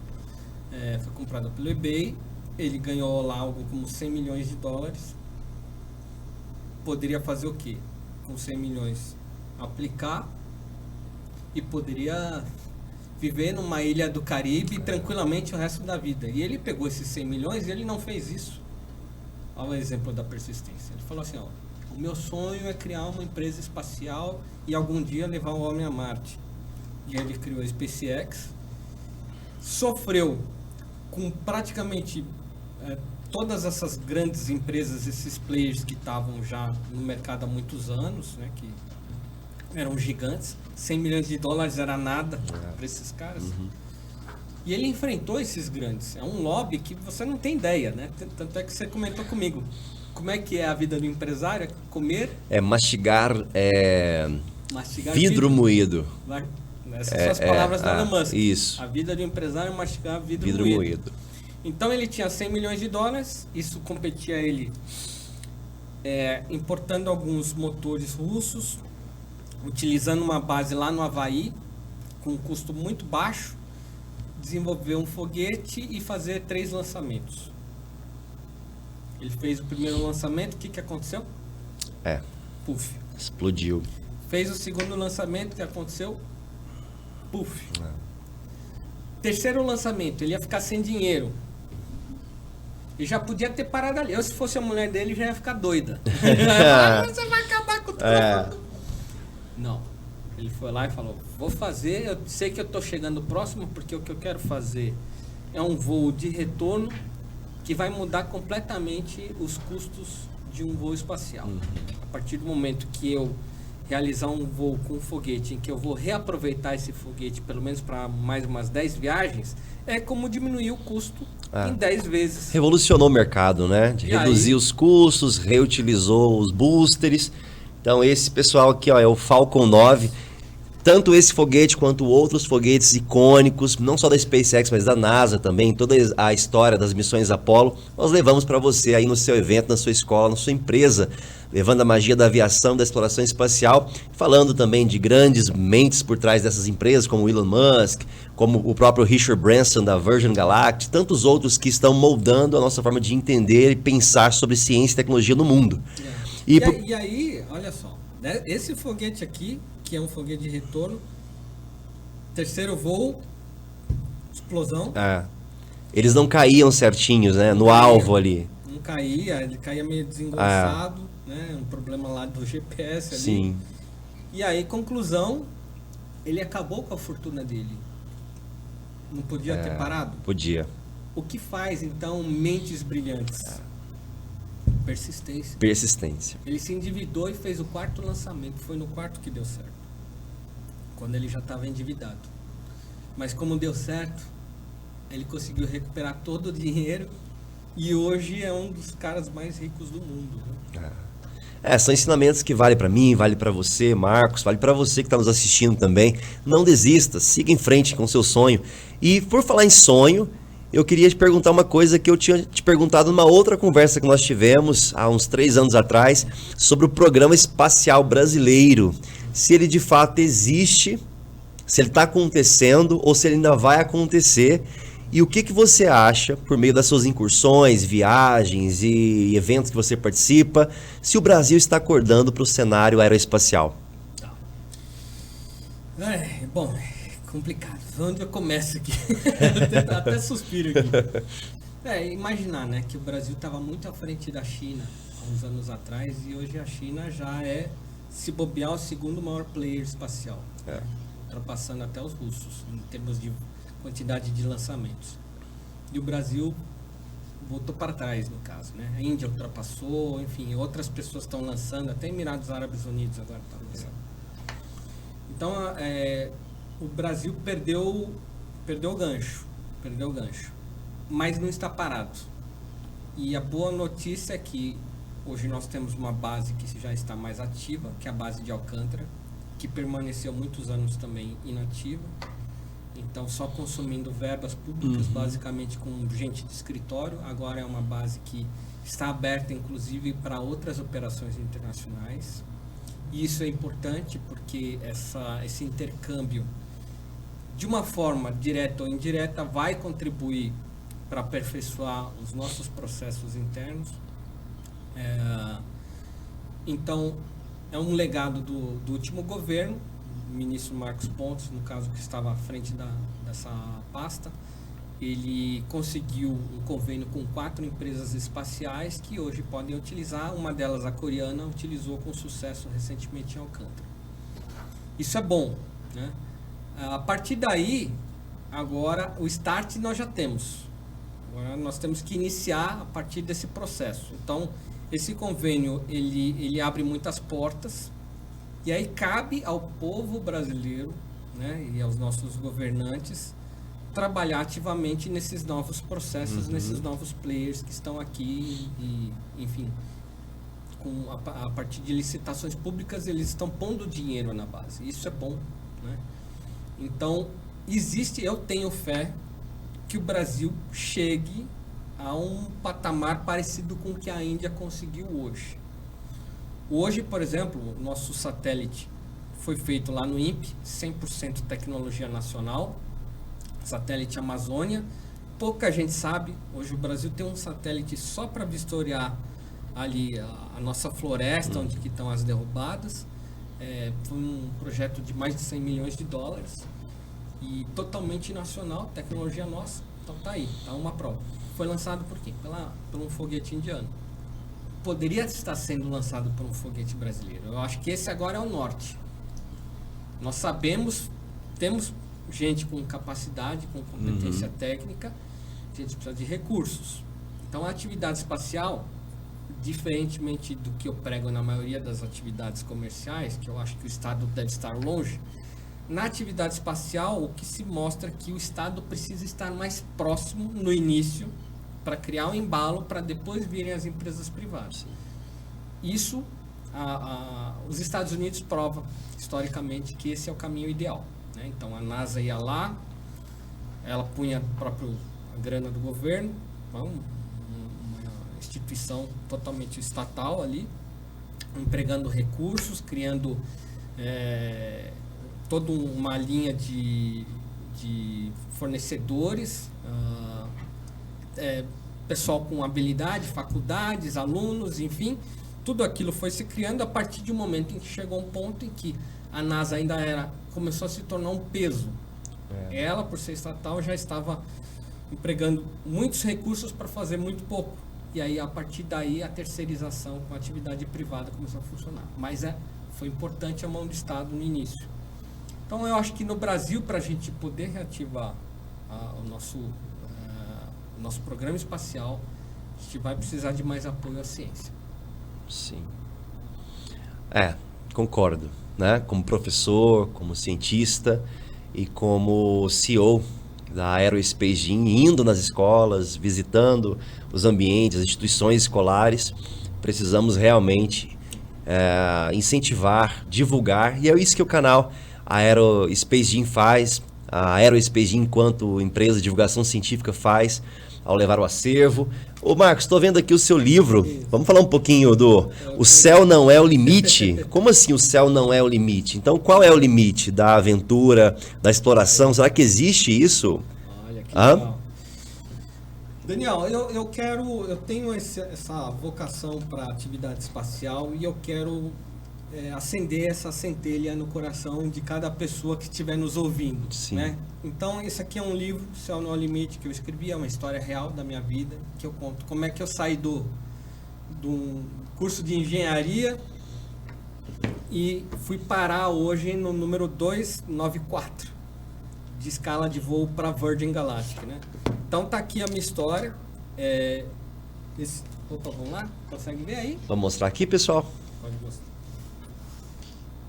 Foi comprada pelo eBay. Ele ganhou lá algo como 100 milhões de dólares. Poderia fazer o quê? Com 100 milhões, aplicar e poderia viver numa ilha do Caribe tranquilamente o resto da vida. E ele pegou esses 100 milhões e ele não fez isso. Olha o exemplo da persistência. Ele falou assim, ó, o meu sonho é criar uma empresa espacial e algum dia levar o homem a Marte. E ele criou a SpaceX, sofreu com praticamente todas essas grandes empresas, esses players que estavam já no mercado há muitos anos, né, que eram gigantes. 100 milhões de dólares era nada para esses caras. E ele enfrentou esses grandes. É um lobby que você não tem ideia, né? Tanto é que você comentou comigo. Como é que é a vida do empresário? Comer... mastigar vidro moído. Essas são as palavras do Elon Musk. Isso. A vida do empresário é mastigar vidro moído. Então ele tinha 100 milhões de dólares, isso competia a ele importando alguns motores russos, utilizando uma base lá no Havaí, com um custo muito baixo, desenvolver um foguete e fazer 3 lançamentos. Ele fez o primeiro lançamento, o que aconteceu? Puf. Explodiu. Fez o segundo lançamento, o que aconteceu? Puf. Terceiro lançamento, ele ia ficar sem dinheiro. E já podia ter parado ali. Eu, se fosse a mulher dele, já ia ficar doida. Você vai acabar com tudo. Não. Ele foi lá e falou, vou fazer, eu sei que eu estou chegando próximo, porque o que eu quero fazer é um voo de retorno que vai mudar completamente os custos de um voo espacial. A partir do momento que eu realizar um voo com um foguete, em que eu vou reaproveitar esse foguete pelo menos para mais umas 10 viagens, é como diminuir o custo em 10 vezes. Revolucionou o mercado, né? De reduzir os custos, reutilizou os boosters. Então esse pessoal aqui, ó, é o Falcon 9. Tanto esse foguete quanto outros foguetes icônicos, não só da SpaceX, mas da NASA também, toda a história das missões Apollo, nós levamos para você aí no seu evento, na sua escola, na sua empresa, levando a magia da aviação, da exploração espacial, falando também de grandes mentes por trás dessas empresas, como o Elon Musk, como o próprio Richard Branson da Virgin Galactic, tantos outros que estão moldando a nossa forma de entender e pensar sobre ciência e tecnologia no mundo. E aí, olha só, né? Esse foguete aqui, que é um foguete de retorno, terceiro voo, explosão. Eles não caíam certinhos, né? No alvo ali. Não caía, ele caía meio desengonçado, né? Um problema lá do GPS ali. Sim. E aí, conclusão, ele acabou com a fortuna dele. Não podia ter parado? Podia. O que faz, então, mentes brilhantes? Persistência. Persistência. Ele se endividou e fez o 4º lançamento. Foi no 4º que deu certo. Quando ele já estava endividado. Mas como deu certo, ele conseguiu recuperar todo o dinheiro e hoje é um dos caras mais ricos do mundo. Né? São ensinamentos que valem para mim, vale para você, Marcos, vale para você que está nos assistindo também. Não desista, siga em frente com o seu sonho. E por falar em sonho, eu queria te perguntar uma coisa que eu tinha te perguntado numa outra conversa que nós tivemos há uns 3 anos atrás sobre o Programa Espacial Brasileiro. Se ele de fato existe, se ele está acontecendo ou se ele ainda vai acontecer. E o que você acha, por meio das suas incursões, viagens e eventos que você participa, se o Brasil está acordando para o cenário aeroespacial? Bom, é complicado. Onde eu começo aqui? até suspiro aqui. Imaginar, né, que o Brasil estava muito à frente da China há uns anos atrás e hoje a China já é, se bobear, o 2º maior player espacial. Ultrapassando até os russos, em termos de quantidade de lançamentos. E o Brasil voltou para trás, no caso, né? A Índia ultrapassou, enfim, outras pessoas estão lançando, até Emirados Árabes Unidos agora está lançando. Então, o Brasil perdeu o gancho, mas não está parado. E a boa notícia é que hoje nós temos uma base que já está mais ativa, que é a base de Alcântara, que permaneceu muitos anos também inativa. Então, só consumindo verbas públicas, basicamente com gente de escritório. Agora é uma base que está aberta, inclusive, para outras operações internacionais. E isso é importante porque esse intercâmbio, de uma forma direta ou indireta, vai contribuir para aperfeiçoar os nossos processos internos. Então, é um legado do último governo, o ministro Marcos Pontes, no caso, que estava à frente dessa pasta. Ele conseguiu um convênio com 4 empresas espaciais que hoje podem utilizar. Uma delas, a coreana, utilizou com sucesso recentemente em Alcântara. Isso é bom, né? A partir daí, agora, o start nós já temos. Agora nós temos que iniciar a partir desse processo. Então, esse convênio, ele abre muitas portas. E aí cabe ao povo brasileiro, né, e aos nossos governantes trabalhar ativamente nesses novos processos, nesses novos players que estão aqui e, enfim, a partir de licitações públicas eles estão pondo dinheiro na base. Isso é bom, né? Então, eu tenho fé que o Brasil chegue a um patamar parecido com o que a Índia conseguiu hoje. Hoje, por exemplo, o nosso satélite foi feito lá no INPE, 100% tecnologia nacional, satélite Amazônia. Pouca gente sabe, hoje o Brasil tem um satélite só para vistoriar ali a nossa floresta, onde que estão as derrubadas. Foi um projeto de mais de 100 milhões de dólares e totalmente nacional, tecnologia nossa. Então tá aí, tá uma prova. Foi lançado por quem? Por um foguete indiano. Poderia estar sendo lançado por um foguete brasileiro. Eu acho que esse agora é o norte. Nós sabemos, temos gente com capacidade, com competência técnica, a gente precisa de recursos. Então a atividade espacial, diferentemente do que eu prego na maioria das atividades comerciais, que eu acho que o Estado deve estar longe, na atividade espacial o que se mostra é que o Estado precisa estar mais próximo no início, para criar um embalo, para depois virem as empresas privadas. Isso, os Estados Unidos provam, historicamente, que esse é o caminho ideal, né? Então, a NASA ia lá, ela punha a grana do governo, uma instituição totalmente estatal ali, empregando recursos, criando toda uma linha de fornecedores, pessoal com habilidade, faculdades, alunos, enfim, tudo aquilo foi se criando a partir de um momento em que chegou um ponto em que a NASA ainda começou a se tornar um peso. Ela, por ser estatal, já estava empregando muitos recursos para fazer muito pouco. E aí, a partir daí, a terceirização com a atividade privada começou a funcionar. Mas foi importante a mão do Estado no início. Então, eu acho que no Brasil, para a gente poder reativar o nosso programa espacial, a gente vai precisar de mais apoio à ciência. Sim. Concordo, né? Como professor, como cientista e como CEO da Aerospace Gym, indo nas escolas, visitando os ambientes, as instituições escolares, precisamos realmente incentivar, divulgar, e é isso que o canal Aerospace Gym faz, a Aerospace Gym enquanto empresa de divulgação científica faz, ao levar o acervo. Ô Marcos, estou vendo aqui o seu livro, vamos falar um pouquinho do O Céu Não É o Limite? Como assim o céu não é o limite? Então qual é o limite da aventura, da exploração? Será que existe isso? Olha que legal. Daniel, eu tenho essa vocação para atividade espacial e eu quero acender essa centelha no coração de cada pessoa que estiver nos ouvindo. Sim. Né? Então, esse aqui é um livro, Céu Não é o Limite, que eu escrevi, é uma história real da minha vida, que eu conto como é que eu saí do curso de engenharia e fui parar hoje no número 294 de escala de voo para Virgin Galactic, né? Então tá aqui a minha história. Opa, vamos lá? Consegue ver aí? Vamos mostrar aqui, pessoal? Pode mostrar.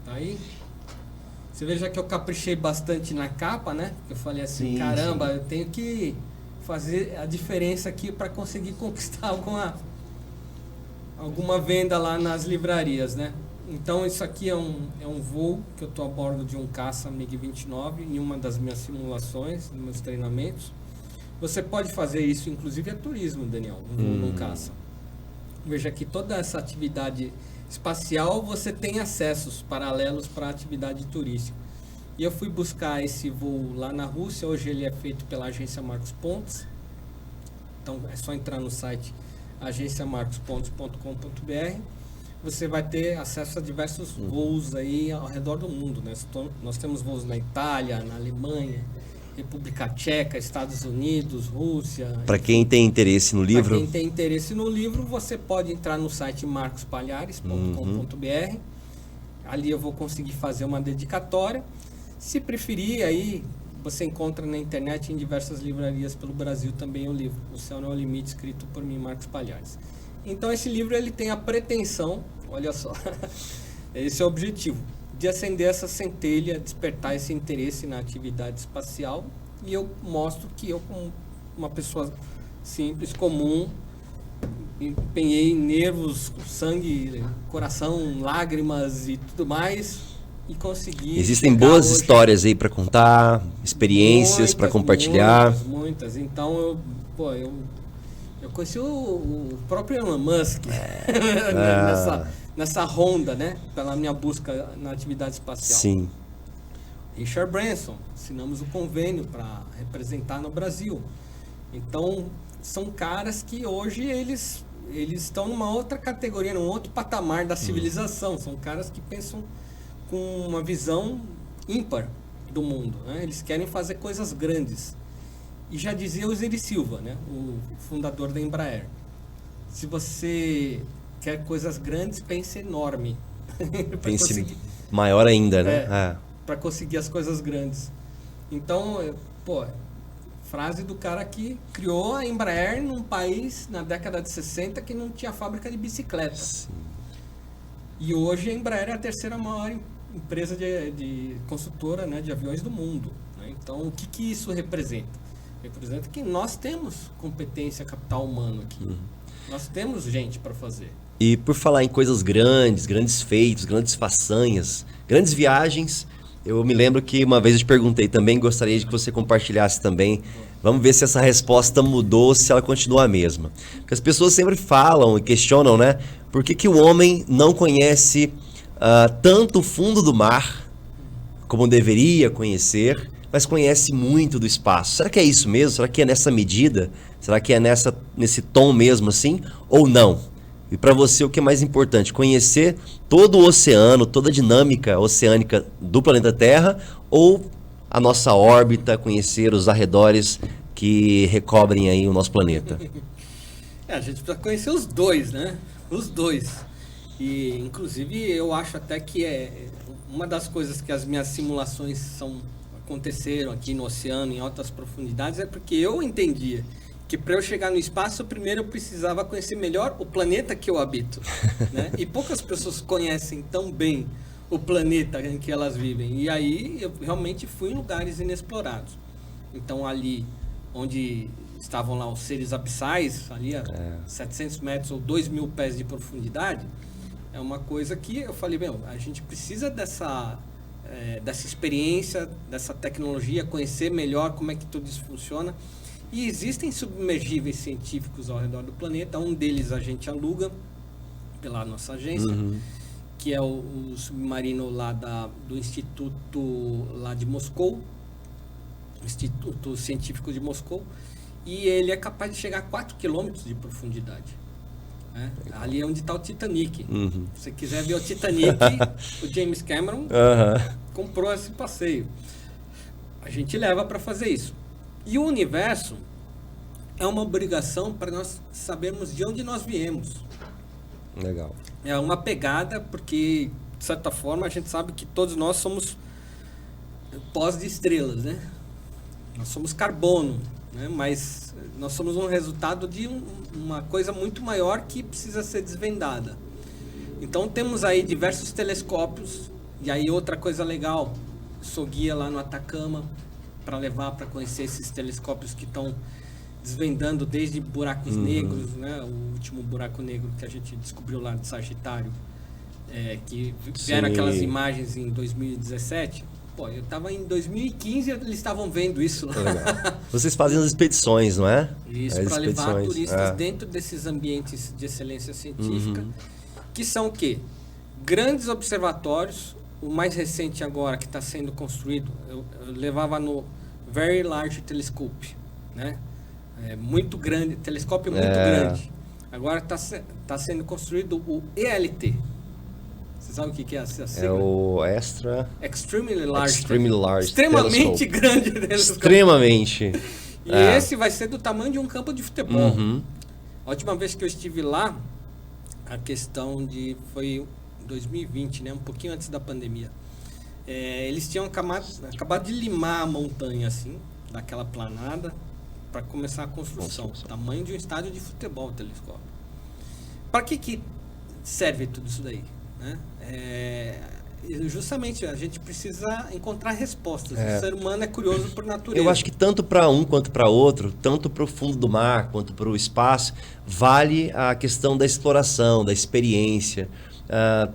Tá aí? Você veja que eu caprichei bastante na capa, né? Eu falei assim, caramba, eu tenho que fazer a diferença aqui para conseguir conquistar alguma venda lá nas livrarias, né? Então isso aqui é um voo que eu estou a bordo de um caça MiG-29 em uma das minhas simulações, nos meus treinamentos. Você pode fazer isso, inclusive é turismo, Daniel, um voo num caça. Veja que toda essa atividade espacial você tem acessos paralelos para a atividade turística. E eu fui buscar esse voo lá na Rússia, hoje ele é feito pela agência Marcos Pontes. Então é só entrar no site agenciamarcospontes.com.br. Você vai ter acesso a diversos voos aí ao redor do mundo, né? Nós temos voos na Itália, na Alemanha, República Tcheca, Estados Unidos, Rússia. Para quem tem interesse no livro? Para quem tem interesse no livro, você pode entrar no site marcospalhares.com.br. Ali eu vou conseguir fazer uma dedicatória. Se preferir, aí você encontra na internet em diversas livrarias pelo Brasil também o livro O Céu Não é o Limite, escrito por mim, Marcos Palhares. Então esse livro ele tem a pretensão, olha só, esse é o objetivo, de acender essa centelha, despertar esse interesse na atividade espacial, e eu mostro que eu, como uma pessoa simples, comum, empenhei nervos, sangue, coração, lágrimas e tudo mais, e consegui. Existem boas hoje histórias aí para contar, experiências para compartilhar. Muitas. Então eu conheci o próprio Elon Musk nessa ronda, né? Pela minha busca na atividade espacial. Sim. Richard Branson, assinamos o convênio para representar no Brasil. Então, são caras que hoje eles estão numa outra categoria, num outro patamar da civilização. São caras que pensam com uma visão ímpar do mundo, né? Eles querem fazer coisas grandes. E já dizia o Ziri Silva, né? O fundador da Embraer. Se você quer coisas grandes, pense enorme. Pense maior ainda, né? Para conseguir as coisas grandes. Então, frase do cara que criou a Embraer num país na década de 60 que não tinha fábrica de bicicleta. Sim. E hoje a Embraer é a terceira maior empresa de construtora, né, de aviões do mundo, né? Então, o que isso representa? Representa que nós temos competência, capital humano aqui. Nós temos gente para fazer. E por falar em coisas grandes, grandes feitos, grandes façanhas, grandes viagens, eu me lembro que uma vez eu te perguntei também, gostaria de que você compartilhasse também. Vamos ver se essa resposta mudou, se ela continua a mesma. Porque as pessoas sempre falam e questionam, né? Por que o homem não conhece tanto o fundo do mar como deveria conhecer, mas conhece muito do espaço? Será que é isso mesmo? Será que é nessa medida? Será que é nesse tom mesmo assim? Ou não? E para você, o que é mais importante? Conhecer todo o oceano, toda a dinâmica oceânica do planeta Terra, ou a nossa órbita, conhecer os arredores que recobrem aí o nosso planeta? A gente precisa conhecer os dois, né? Os dois. E, inclusive, eu acho até que é uma das coisas que as minhas simulações aconteceram aqui no oceano, em altas profundidades, é porque eu entendia que para eu chegar no espaço, primeiro eu precisava conhecer melhor o planeta que eu habito, né? E poucas pessoas conhecem tão bem o planeta em que elas vivem. E aí eu realmente fui em lugares inexplorados. Então ali onde estavam lá os seres abissais, ali a 700 metros ou 2.000 pés de profundidade, é uma coisa que eu falei, a gente precisa dessa experiência, dessa tecnologia, conhecer melhor como é que tudo isso funciona. E existem submergíveis científicos ao redor do planeta. Um deles a gente aluga pela nossa agência, que é o submarino lá do Instituto lá de Moscou, Instituto Científico de Moscou, e ele é capaz de chegar a 4 quilômetros de profundidade. Né? Ali é onde está o Titanic. Se você quiser ver o Titanic, o James Cameron comprou esse passeio. A gente leva para fazer isso. E o universo é uma obrigação para nós sabermos de onde nós viemos. Legal. É uma pegada, porque, de certa forma, a gente sabe que todos nós somos pós de estrelas, né? Nós somos carbono, né? Mas nós somos um resultado de uma coisa muito maior que precisa ser desvendada. Então, temos aí diversos telescópios, e aí outra coisa legal, sou guia lá no Atacama, para levar para conhecer esses telescópios que estão desvendando desde buracos negros, né? O último buraco negro que a gente descobriu lá de Sagitário, que vieram aquelas imagens em 2017. Pô, eu estava em 2015 e eles estavam vendo isso lá. Legal. Vocês fazem as expedições, não é? Isso, para levar turistas dentro desses ambientes de excelência científica, que são o quê? Grandes observatórios. O mais recente agora que está sendo construído, eu levava no Very Large Telescope, né? Muito grande, telescópio muito grande. Agora está sendo construído o ELT. Você sabe o que é a sigla? É o Extremely Large. Extremamente grande telescópio. Extremamente. E esse vai ser do tamanho de um campo de futebol. A última vez que eu estive lá, a questão foi 2020, né? Um pouquinho antes da pandemia. Eles tinham acabado de limar a montanha, assim, daquela planada, para começar a construção. Tamanho de um estádio de futebol, o telescópio. Para que serve tudo isso daí? Né? Justamente, a gente precisa encontrar respostas. O ser humano é curioso por natureza. Eu acho que tanto para um quanto para outro, tanto para o fundo do mar quanto para o espaço, vale a questão da exploração, da experiência.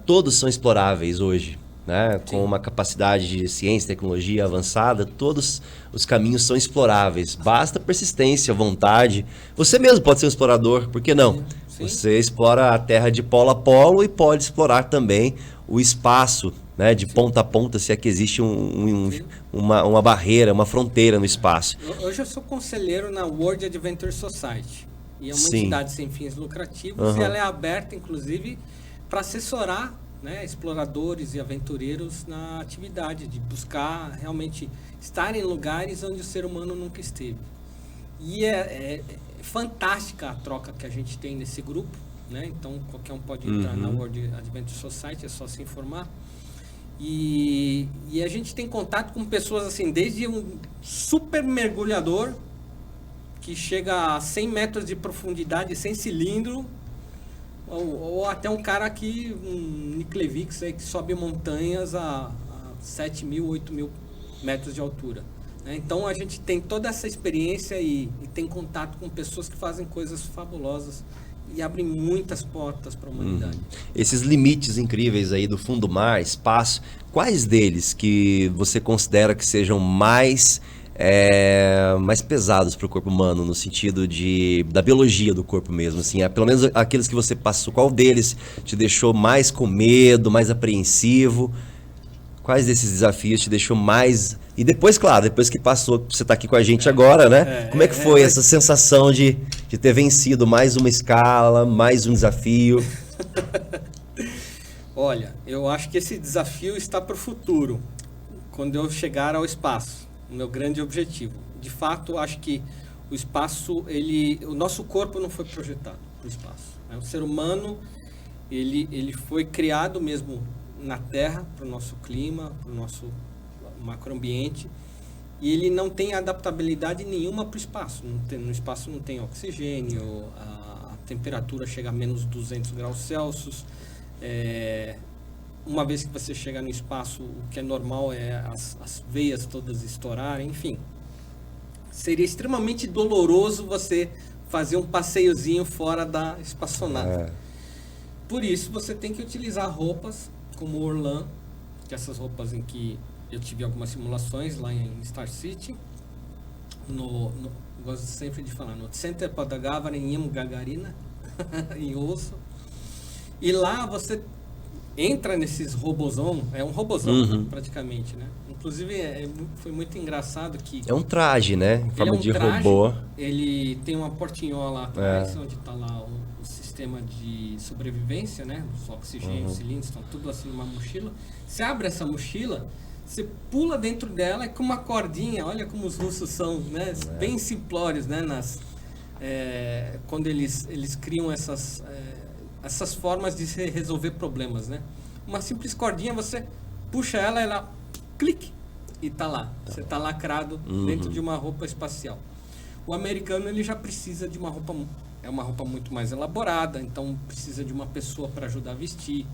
Todos são exploráveis hoje, né? Com uma capacidade de ciência e tecnologia avançada, todos os caminhos são exploráveis. Basta persistência, vontade. Você mesmo pode ser um explorador, por que não? Sim. Você explora a Terra de polo a polo e pode explorar também o espaço, né? De ponta a ponta, se é que existe uma barreira, uma fronteira no espaço. Hoje eu sou conselheiro na World Adventure Society. E é uma entidade sem fins lucrativos e ela é aberta, inclusive, para assessorar, né, exploradores e aventureiros na atividade de buscar realmente estar em lugares onde o ser humano nunca esteve. E é fantástica a troca que a gente tem nesse grupo, né? Então qualquer um pode entrar na World Adventure Society, é só se informar. E a gente tem contato com pessoas assim, desde um super mergulhador que chega a 100 metros de profundidade sem cilindro, ou até um cara aqui, um Niklevix aí, que sobe montanhas a 7.000, 8.000 metros de altura. Né? Então a gente tem toda essa experiência e tem contato com pessoas que fazem coisas fabulosas e abrem muitas portas para a humanidade. Esses limites incríveis aí do fundo do mar, espaço, quais deles que você considera que sejam mais pesados para o corpo humano, no sentido da biologia do corpo mesmo, assim, pelo menos aqueles que você passou, qual deles te deixou mais com medo, mais apreensivo? Quais desses desafios te deixou mais... E depois, claro, depois que passou, você está aqui com a gente agora, né? Como é que foi essa sensação de ter vencido mais uma escala, mais um desafio? Olha, eu acho que esse desafio está para o futuro, quando eu chegar ao espaço. O meu grande objetivo. De fato, eu acho que o espaço, o nosso corpo não foi projetado para o espaço. Né? O ser humano, ele foi criado mesmo na Terra, para o nosso clima, para o nosso macroambiente. E ele não tem adaptabilidade nenhuma para o espaço. No espaço não tem oxigênio, a temperatura chega a menos 200 graus Celsius. Uma vez que você chega no espaço, o que é normal é as veias todas estourarem, enfim. Seria extremamente doloroso você fazer um passeiozinho fora da espaçonave. Por isso, você tem que utilizar roupas como o Orlan, que essas roupas em que eu tive algumas simulações lá em Star City, gosto sempre de falar, no Center Padagavara em Gagarina, em Osso. E lá você entra nesses robozão, é um robozão praticamente, né? Inclusive foi muito engraçado que... É um traje, né? Em forma de traje, robô. Ele tem uma portinhola atrás, onde está lá o sistema de sobrevivência, né? Os oxigênio, cilindros, estão tudo assim numa mochila. Você abre essa mochila, você pula dentro dela e com uma cordinha, olha como os russos são, né? Bem simplórios, né? Quando eles criam essas formas de se resolver problemas, né? Uma simples cordinha, você puxa ela clique, e tá lá. Você tá lacrado dentro de uma roupa espacial. O americano, ele já precisa de uma roupa, é uma roupa muito mais elaborada, então precisa de uma pessoa para ajudar a vestir.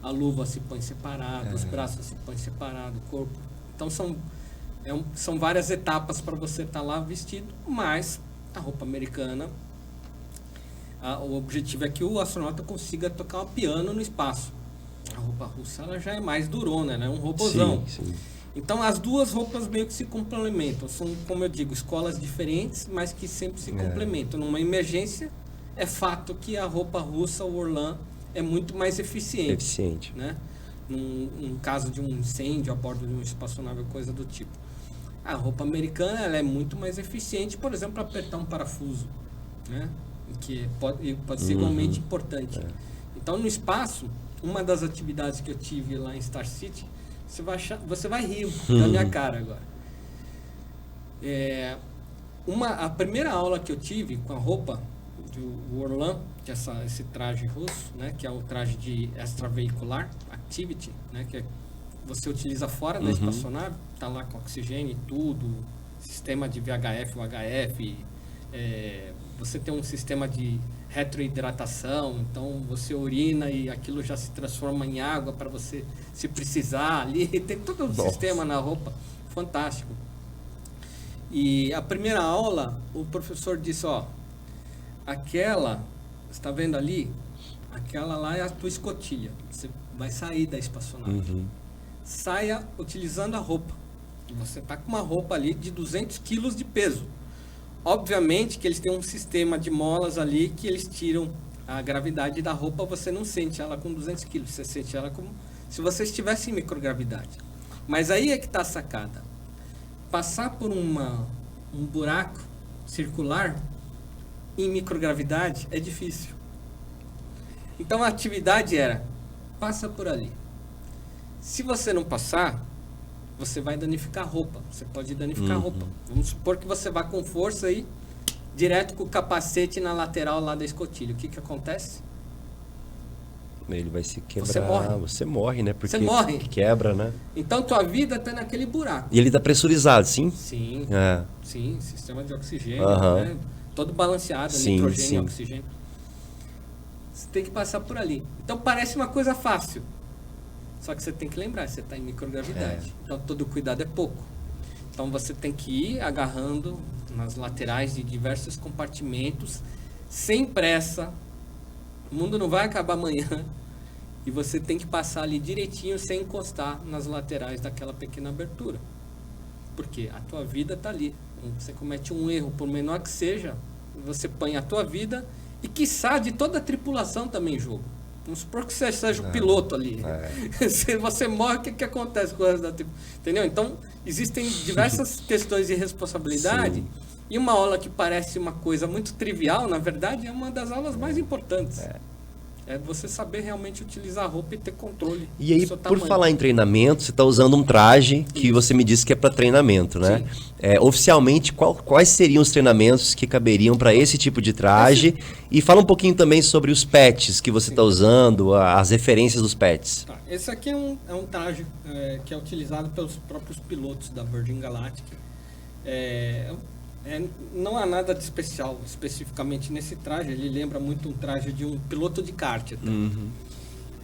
A luva se põe separado, os braços se põem separado, o corpo. Então são várias etapas para você estar lá vestido, mas a roupa americana, o objetivo é que o astronauta consiga tocar o piano no espaço. A roupa russa, ela já é mais durona, né? É um robozão. Sim. Então as duas roupas meio que se complementam. São, como eu digo, escolas diferentes, mas que sempre se complementam. Numa emergência, é fato que a roupa russa, o Orlan, é muito mais eficiente. Né? Num caso de um incêndio a bordo de uma espaçonave ou coisa do tipo. A roupa americana, ela é muito mais eficiente, por exemplo, para apertar um parafuso, né? Que pode ser igualmente importante. Então, no espaço, uma das atividades que eu tive lá em Star City, você vai rir da minha cara agora. A primeira aula que eu tive com a roupa do Orlan, que é esse traje russo, né, que é o traje de extraveicular activity, né, que você utiliza fora da espaçonave, tá lá com oxigênio e tudo, sistema de VHF, UHF, você tem um sistema de retroidratação, então você urina e aquilo já se transforma em água para você, se precisar ali, tem todo um sistema na roupa, fantástico. E a primeira aula, o professor disse, aquela, está vendo ali? Aquela lá é a tua escotilha, você vai sair da espaçonave. Saia utilizando a roupa. Você está com uma roupa ali de 200 quilos de peso. Obviamente que eles têm um sistema de molas ali que eles tiram a gravidade da roupa, você não sente ela com 200 quilos, você sente ela como se você estivesse em microgravidade. Mas aí é que está a sacada. Passar por um buraco circular em microgravidade é difícil. Então a atividade era, passa por ali. Se você não passar, você vai danificar a roupa. Você pode danificar a roupa. Vamos supor que você vá com força aí, direto com o capacete na lateral lá da escotilha. O que acontece? Ele vai se quebrar. Você morre, né? Porque você morre. Quebra, né? Então tua vida está naquele buraco. E ele está pressurizado, sim? Sim. Sim, sistema de oxigênio, né? Todo balanceado, nitrogênio e oxigênio. Você tem que passar por ali. Então parece uma coisa fácil. Só que você tem que lembrar, você está em microgravidade. Então todo cuidado é pouco. Então você tem que ir agarrando nas laterais de diversos compartimentos, sem pressa. O mundo não vai acabar amanhã. E você tem que passar ali direitinho, sem encostar nas laterais daquela pequena abertura. Porque a tua vida está ali. Você comete um erro, por menor que seja, você põe a tua vida e, quiçá, de toda a tripulação também em jogo. Vamos supor que você seja o piloto ali. Se você morre, o que acontece com o resto da tripulação? Entendeu? Então, existem diversas questões de responsabilidade. E uma aula que parece uma coisa muito trivial, na verdade, é uma das aulas mais importantes. É você saber realmente utilizar a roupa e ter controle. E aí, por falar em treinamento, você está usando um traje que você me disse que é para treinamento, né? Oficialmente, quais seriam os treinamentos que caberiam para esse tipo de traje? E fala um pouquinho também sobre os patches que você está usando, as referências dos patches. Esse aqui é um traje que é utilizado pelos próprios pilotos da Virgin Galactic. Não há nada de especial especificamente nesse traje. Ele lembra muito um traje de um piloto de kart.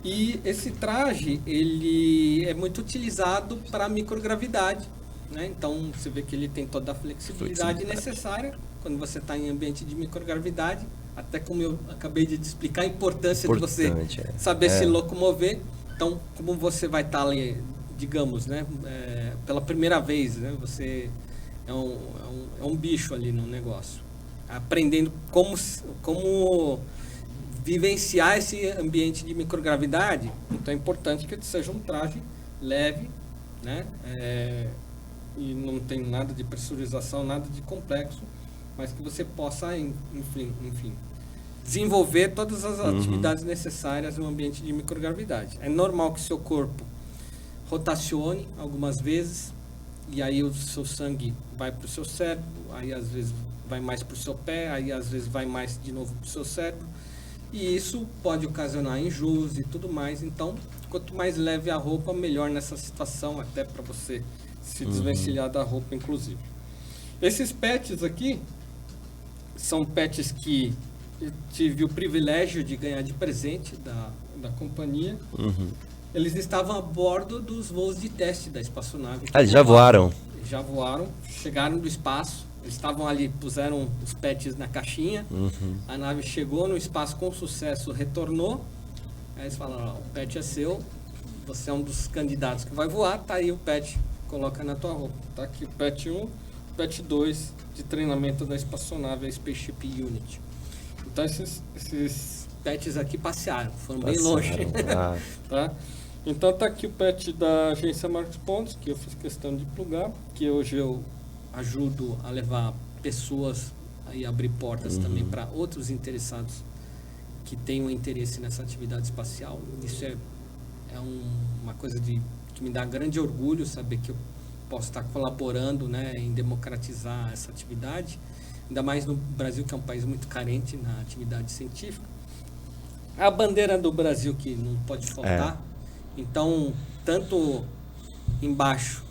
E esse traje, ele é muito utilizado para microgravidade, né? Então, você vê que ele tem toda a flexibilidade necessária quando você está em ambiente de microgravidade. Até como eu acabei de te explicar, a importância de você saber se locomover. Então, como você vai estar ali, digamos, né? Pela primeira vez, né? Você é um bicho ali no negócio. Aprendendo como vivenciar esse ambiente de microgravidade. Então é importante que seja um traje leve, né? E não tem nada de pressurização, nada de complexo, mas que você possa, enfim desenvolver todas as atividades necessárias no ambiente de microgravidade. É normal que seu corpo rotacione algumas vezes, e aí o seu sangue vai para o seu cérebro, aí às vezes vai mais para o seu pé, aí às vezes vai mais de novo para o seu cérebro. E isso pode ocasionar enjoos e tudo mais. Então, quanto mais leve a roupa, melhor nessa situação, até para você se desvencilhar da roupa, inclusive. Esses patches aqui são patches que eu tive o privilégio de ganhar de presente da companhia. Eles estavam a bordo dos voos de teste da espaçonave. Eles já voaram? Já voaram, chegaram do espaço. Eles estavam ali, puseram os patches na caixinha, a nave chegou no espaço com sucesso, retornou, aí eles falaram, o patch é seu, você é um dos candidatos que vai voar, tá aí o patch, coloca na tua roupa. Tá aqui o patch 1, o patch 2 de treinamento da espaçonave, a Spaceship Unity. Então esses patches aqui passearam, foram bem longe. Tá? Então tá aqui o patch da agência Marcos Pontes, que eu fiz questão de plugar, que hoje eu ajudo a levar pessoas e abrir portas também para outros interessados que tenham interesse nessa atividade espacial. Isso é uma coisa que me dá grande orgulho, saber que eu posso estar colaborando, né, em democratizar essa atividade, ainda mais no Brasil, que é um país muito carente na atividade científica. A bandeira do Brasil, que não pode faltar. Então, tanto embaixo,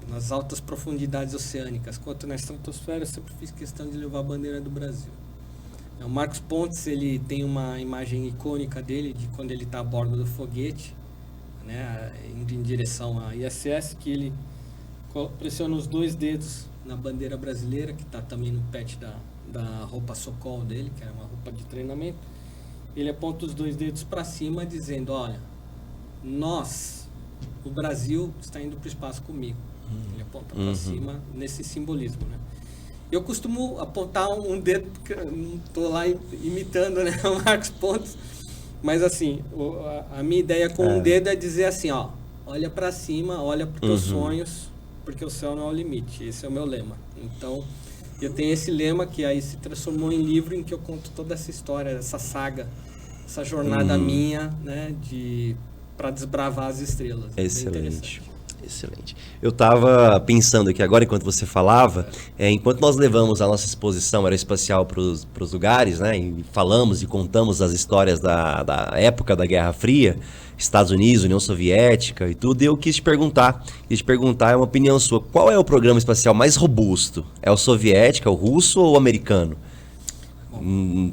nas altas profundidades oceânicas, quanto na estratosfera, eu sempre fiz questão de levar a bandeira do Brasil. O Marcos Pontes, ele tem uma imagem icônica dele, de quando ele está a bordo do foguete, né, indo em direção à ISS, que ele pressiona os 2 dedos na bandeira brasileira, que está também no patch da roupa Sokol dele, que era uma roupa de treinamento. Ele aponta os 2 dedos para cima, dizendo, olha, o Brasil está indo para o espaço comigo. Ele aponta para cima nesse simbolismo, né? Eu costumo apontar um dedo, porque eu não estou lá imitando, né, o Marcos Pontes, mas assim, a minha ideia com um dedo é dizer assim, ó, olha para cima, olha para os teus sonhos, porque o céu não é o limite. Esse é o meu lema. Então, eu tenho esse lema que aí se transformou em livro, em que eu conto toda essa história, essa saga, essa jornada minha, né, para desbravar as estrelas. Excelente. Excelente. Eu estava pensando aqui agora, enquanto você falava, enquanto nós levamos a nossa exposição aeroespacial para os lugares, né, e falamos e contamos as histórias da época da Guerra Fria, Estados Unidos, União Soviética e tudo, e eu quis te perguntar é uma opinião sua, qual é o programa espacial mais robusto? É o soviético, é o russo ou o americano?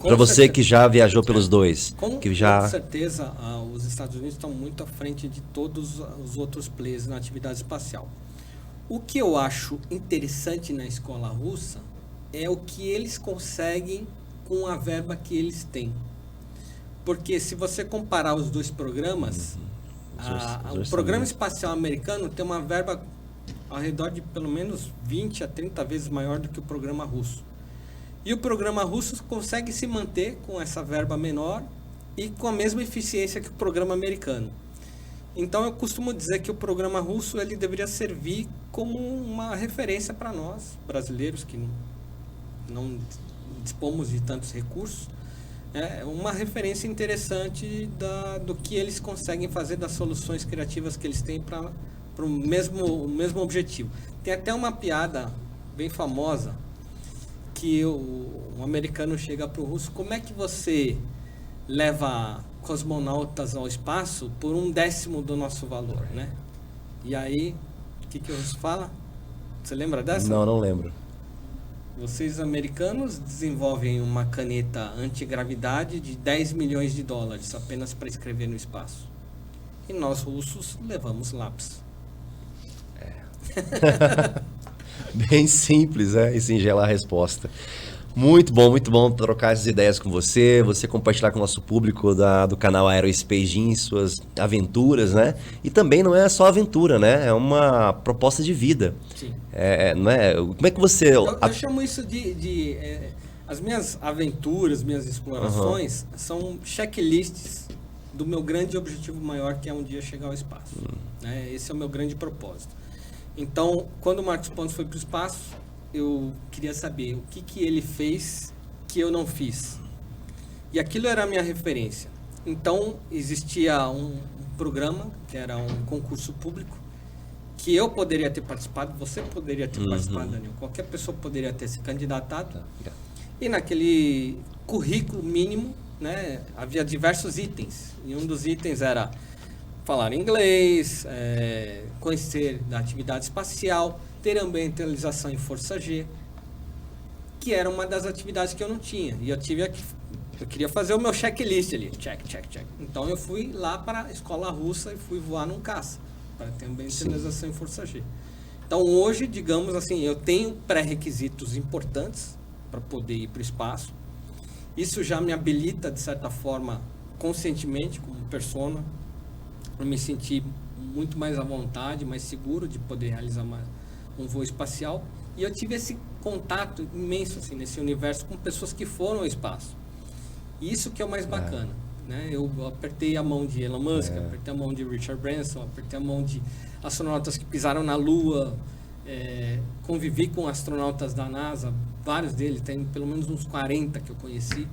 Para você que já viajou pelos dois. Com certeza, os Estados Unidos estão muito à frente de todos os outros players na atividade espacial. O que eu acho interessante na escola russa é o que eles conseguem com a verba que eles têm. Porque se você comparar os dois programas, o programa espacial americano tem uma verba ao redor de pelo menos 20 a 30 vezes maior do que o programa russo. E o programa russo consegue se manter com essa verba menor e com a mesma eficiência que o programa americano. Então eu costumo dizer que o programa russo ele deveria servir como uma referência para nós, brasileiros, que não dispomos de tantos recursos. É uma referência interessante do que eles conseguem fazer, das soluções criativas que eles têm para o mesmo objetivo. Tem até uma piada bem famosa, que um americano chega para o russo, como é que você leva cosmonautas ao espaço por 1/10 do nosso valor, né? E aí, o que o russo fala? Você lembra dessa? Não lembro. Vocês americanos desenvolvem uma caneta antigravidade de 10 milhões de dólares apenas para escrever no espaço. E nós russos levamos lápis. Bem simples, e singela a resposta. Muito bom trocar essas ideias com você compartilhar com o nosso público do canal Aerospace suas aventuras, né? E também não é só aventura, né? É uma proposta de vida. Sim. Não é? Como é que você... Eu chamo isso de as minhas aventuras, minhas explorações são checklists do meu grande objetivo maior, que é um dia chegar ao espaço. Né? Esse é o meu grande propósito. Então, quando o Marcos Pontes foi para o espaço, eu queria saber o que ele fez que eu não fiz. E aquilo era a minha referência. Então, existia um programa, que era um concurso público, que eu poderia ter participado, você poderia ter participado, Daniel. Qualquer pessoa poderia ter se candidatado. E naquele currículo mínimo, né, havia diversos itens. E um dos itens era falar inglês, conhecer da atividade espacial, ter ambientalização em Força G, que era uma das atividades que eu não tinha. E eu queria fazer o meu checklist ali, check. Então eu fui lá para a escola russa e fui voar num caça, para ter ambientalização em Força G. Então hoje, digamos assim, eu tenho pré-requisitos importantes para poder ir para o espaço. Isso já me habilita, de certa forma, conscientemente, como persona. Eu me senti muito mais à vontade, mais seguro de poder realizar um voo espacial. E eu tive esse contato imenso assim, nesse universo com pessoas que foram ao espaço. Isso que é o mais bacana. Né? Eu apertei a mão de Elon Musk, apertei a mão de Richard Branson, apertei a mão de astronautas que pisaram na Lua, convivi com astronautas da NASA, vários deles, tem pelo menos uns 40 que eu conheci.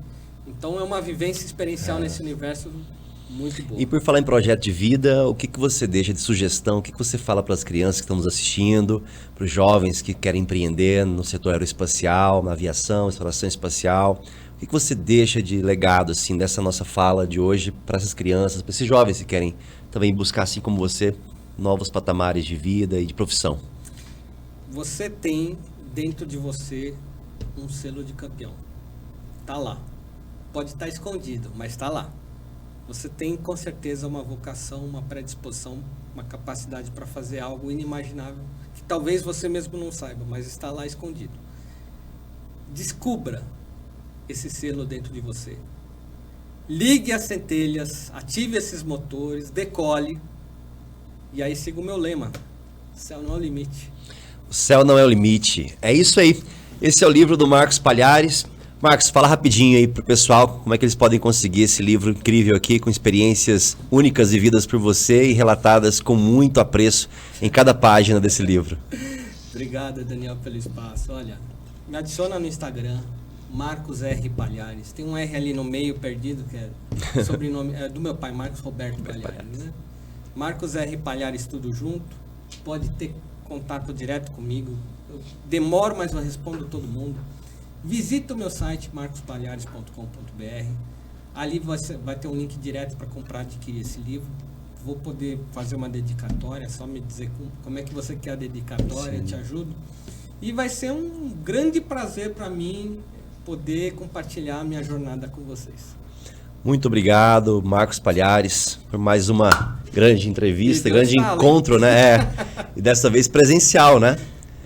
Então é uma vivência experiencial nesse universo muito boa. E por falar em projeto de vida, o que você deixa de sugestão, o que você fala para as crianças que estão nos assistindo, para os jovens que querem empreender no setor aeroespacial, na aviação, exploração espacial? O que você deixa de legado assim, dessa nossa fala de hoje para essas crianças, para esses jovens que querem também buscar, assim como você, novos patamares de vida e de profissão? Você tem dentro de você um selo de campeão. Tá lá. Pode estar escondido, mas está lá. Você tem com certeza uma vocação, uma predisposição, uma capacidade para fazer algo inimaginável, que talvez você mesmo não saiba, mas está lá escondido. Descubra esse selo dentro de você. Ligue as centelhas, ative esses motores, decole, e aí siga o meu lema: céu não é o limite. O céu não é o limite. É isso aí. Esse é o livro do Marcos Palhares. Marcos, fala rapidinho aí pro pessoal como é que eles podem conseguir esse livro incrível aqui, com experiências únicas vividas por você e relatadas com muito apreço em cada página desse livro. Obrigado, Daniel, pelo espaço. Olha, me adiciona no Instagram, Marcos R. Palhares. Tem um R ali no meio perdido, que é sobrenome do meu pai, Marcos Roberto Palhares, né? Marcos R. Palhares, tudo junto. Pode ter contato direto comigo. Eu demoro, mas eu respondo todo mundo. Visita o meu site, marcospalhares.com.br. Ali vai ter um link direto para comprar, adquirir esse livro. Vou poder fazer uma dedicatória, é só me dizer como é que você quer a dedicatória, te ajudo. E vai ser um grande prazer para mim poder compartilhar a minha jornada com vocês. Muito obrigado, Marcos Palhares, por mais uma grande entrevista, grande encontro, né? E dessa vez presencial, né?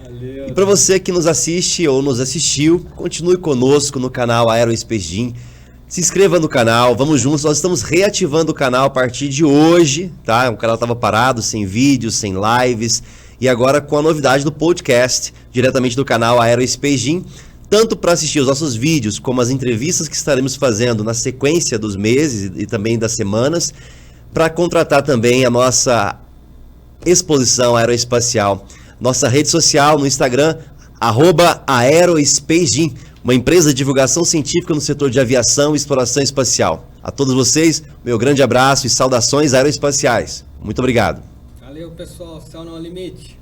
Valeu. E para você que nos assiste ou nos assistiu, continue conosco no canal Aerospace. Se inscreva no canal, vamos juntos, nós estamos reativando o canal a partir de hoje, tá? O canal estava parado, sem vídeos, sem lives, e agora com a novidade do podcast, diretamente do canal Aerospace, tanto para assistir os nossos vídeos, como as entrevistas que estaremos fazendo na sequência dos meses e também das semanas, para contratar também a nossa exposição aeroespacial. Nossa rede social no Instagram, @aerospace, uma empresa de divulgação científica no setor de aviação e exploração espacial. A todos vocês, meu grande abraço e saudações aeroespaciais. Muito obrigado. Valeu, pessoal. Céu não é o limite.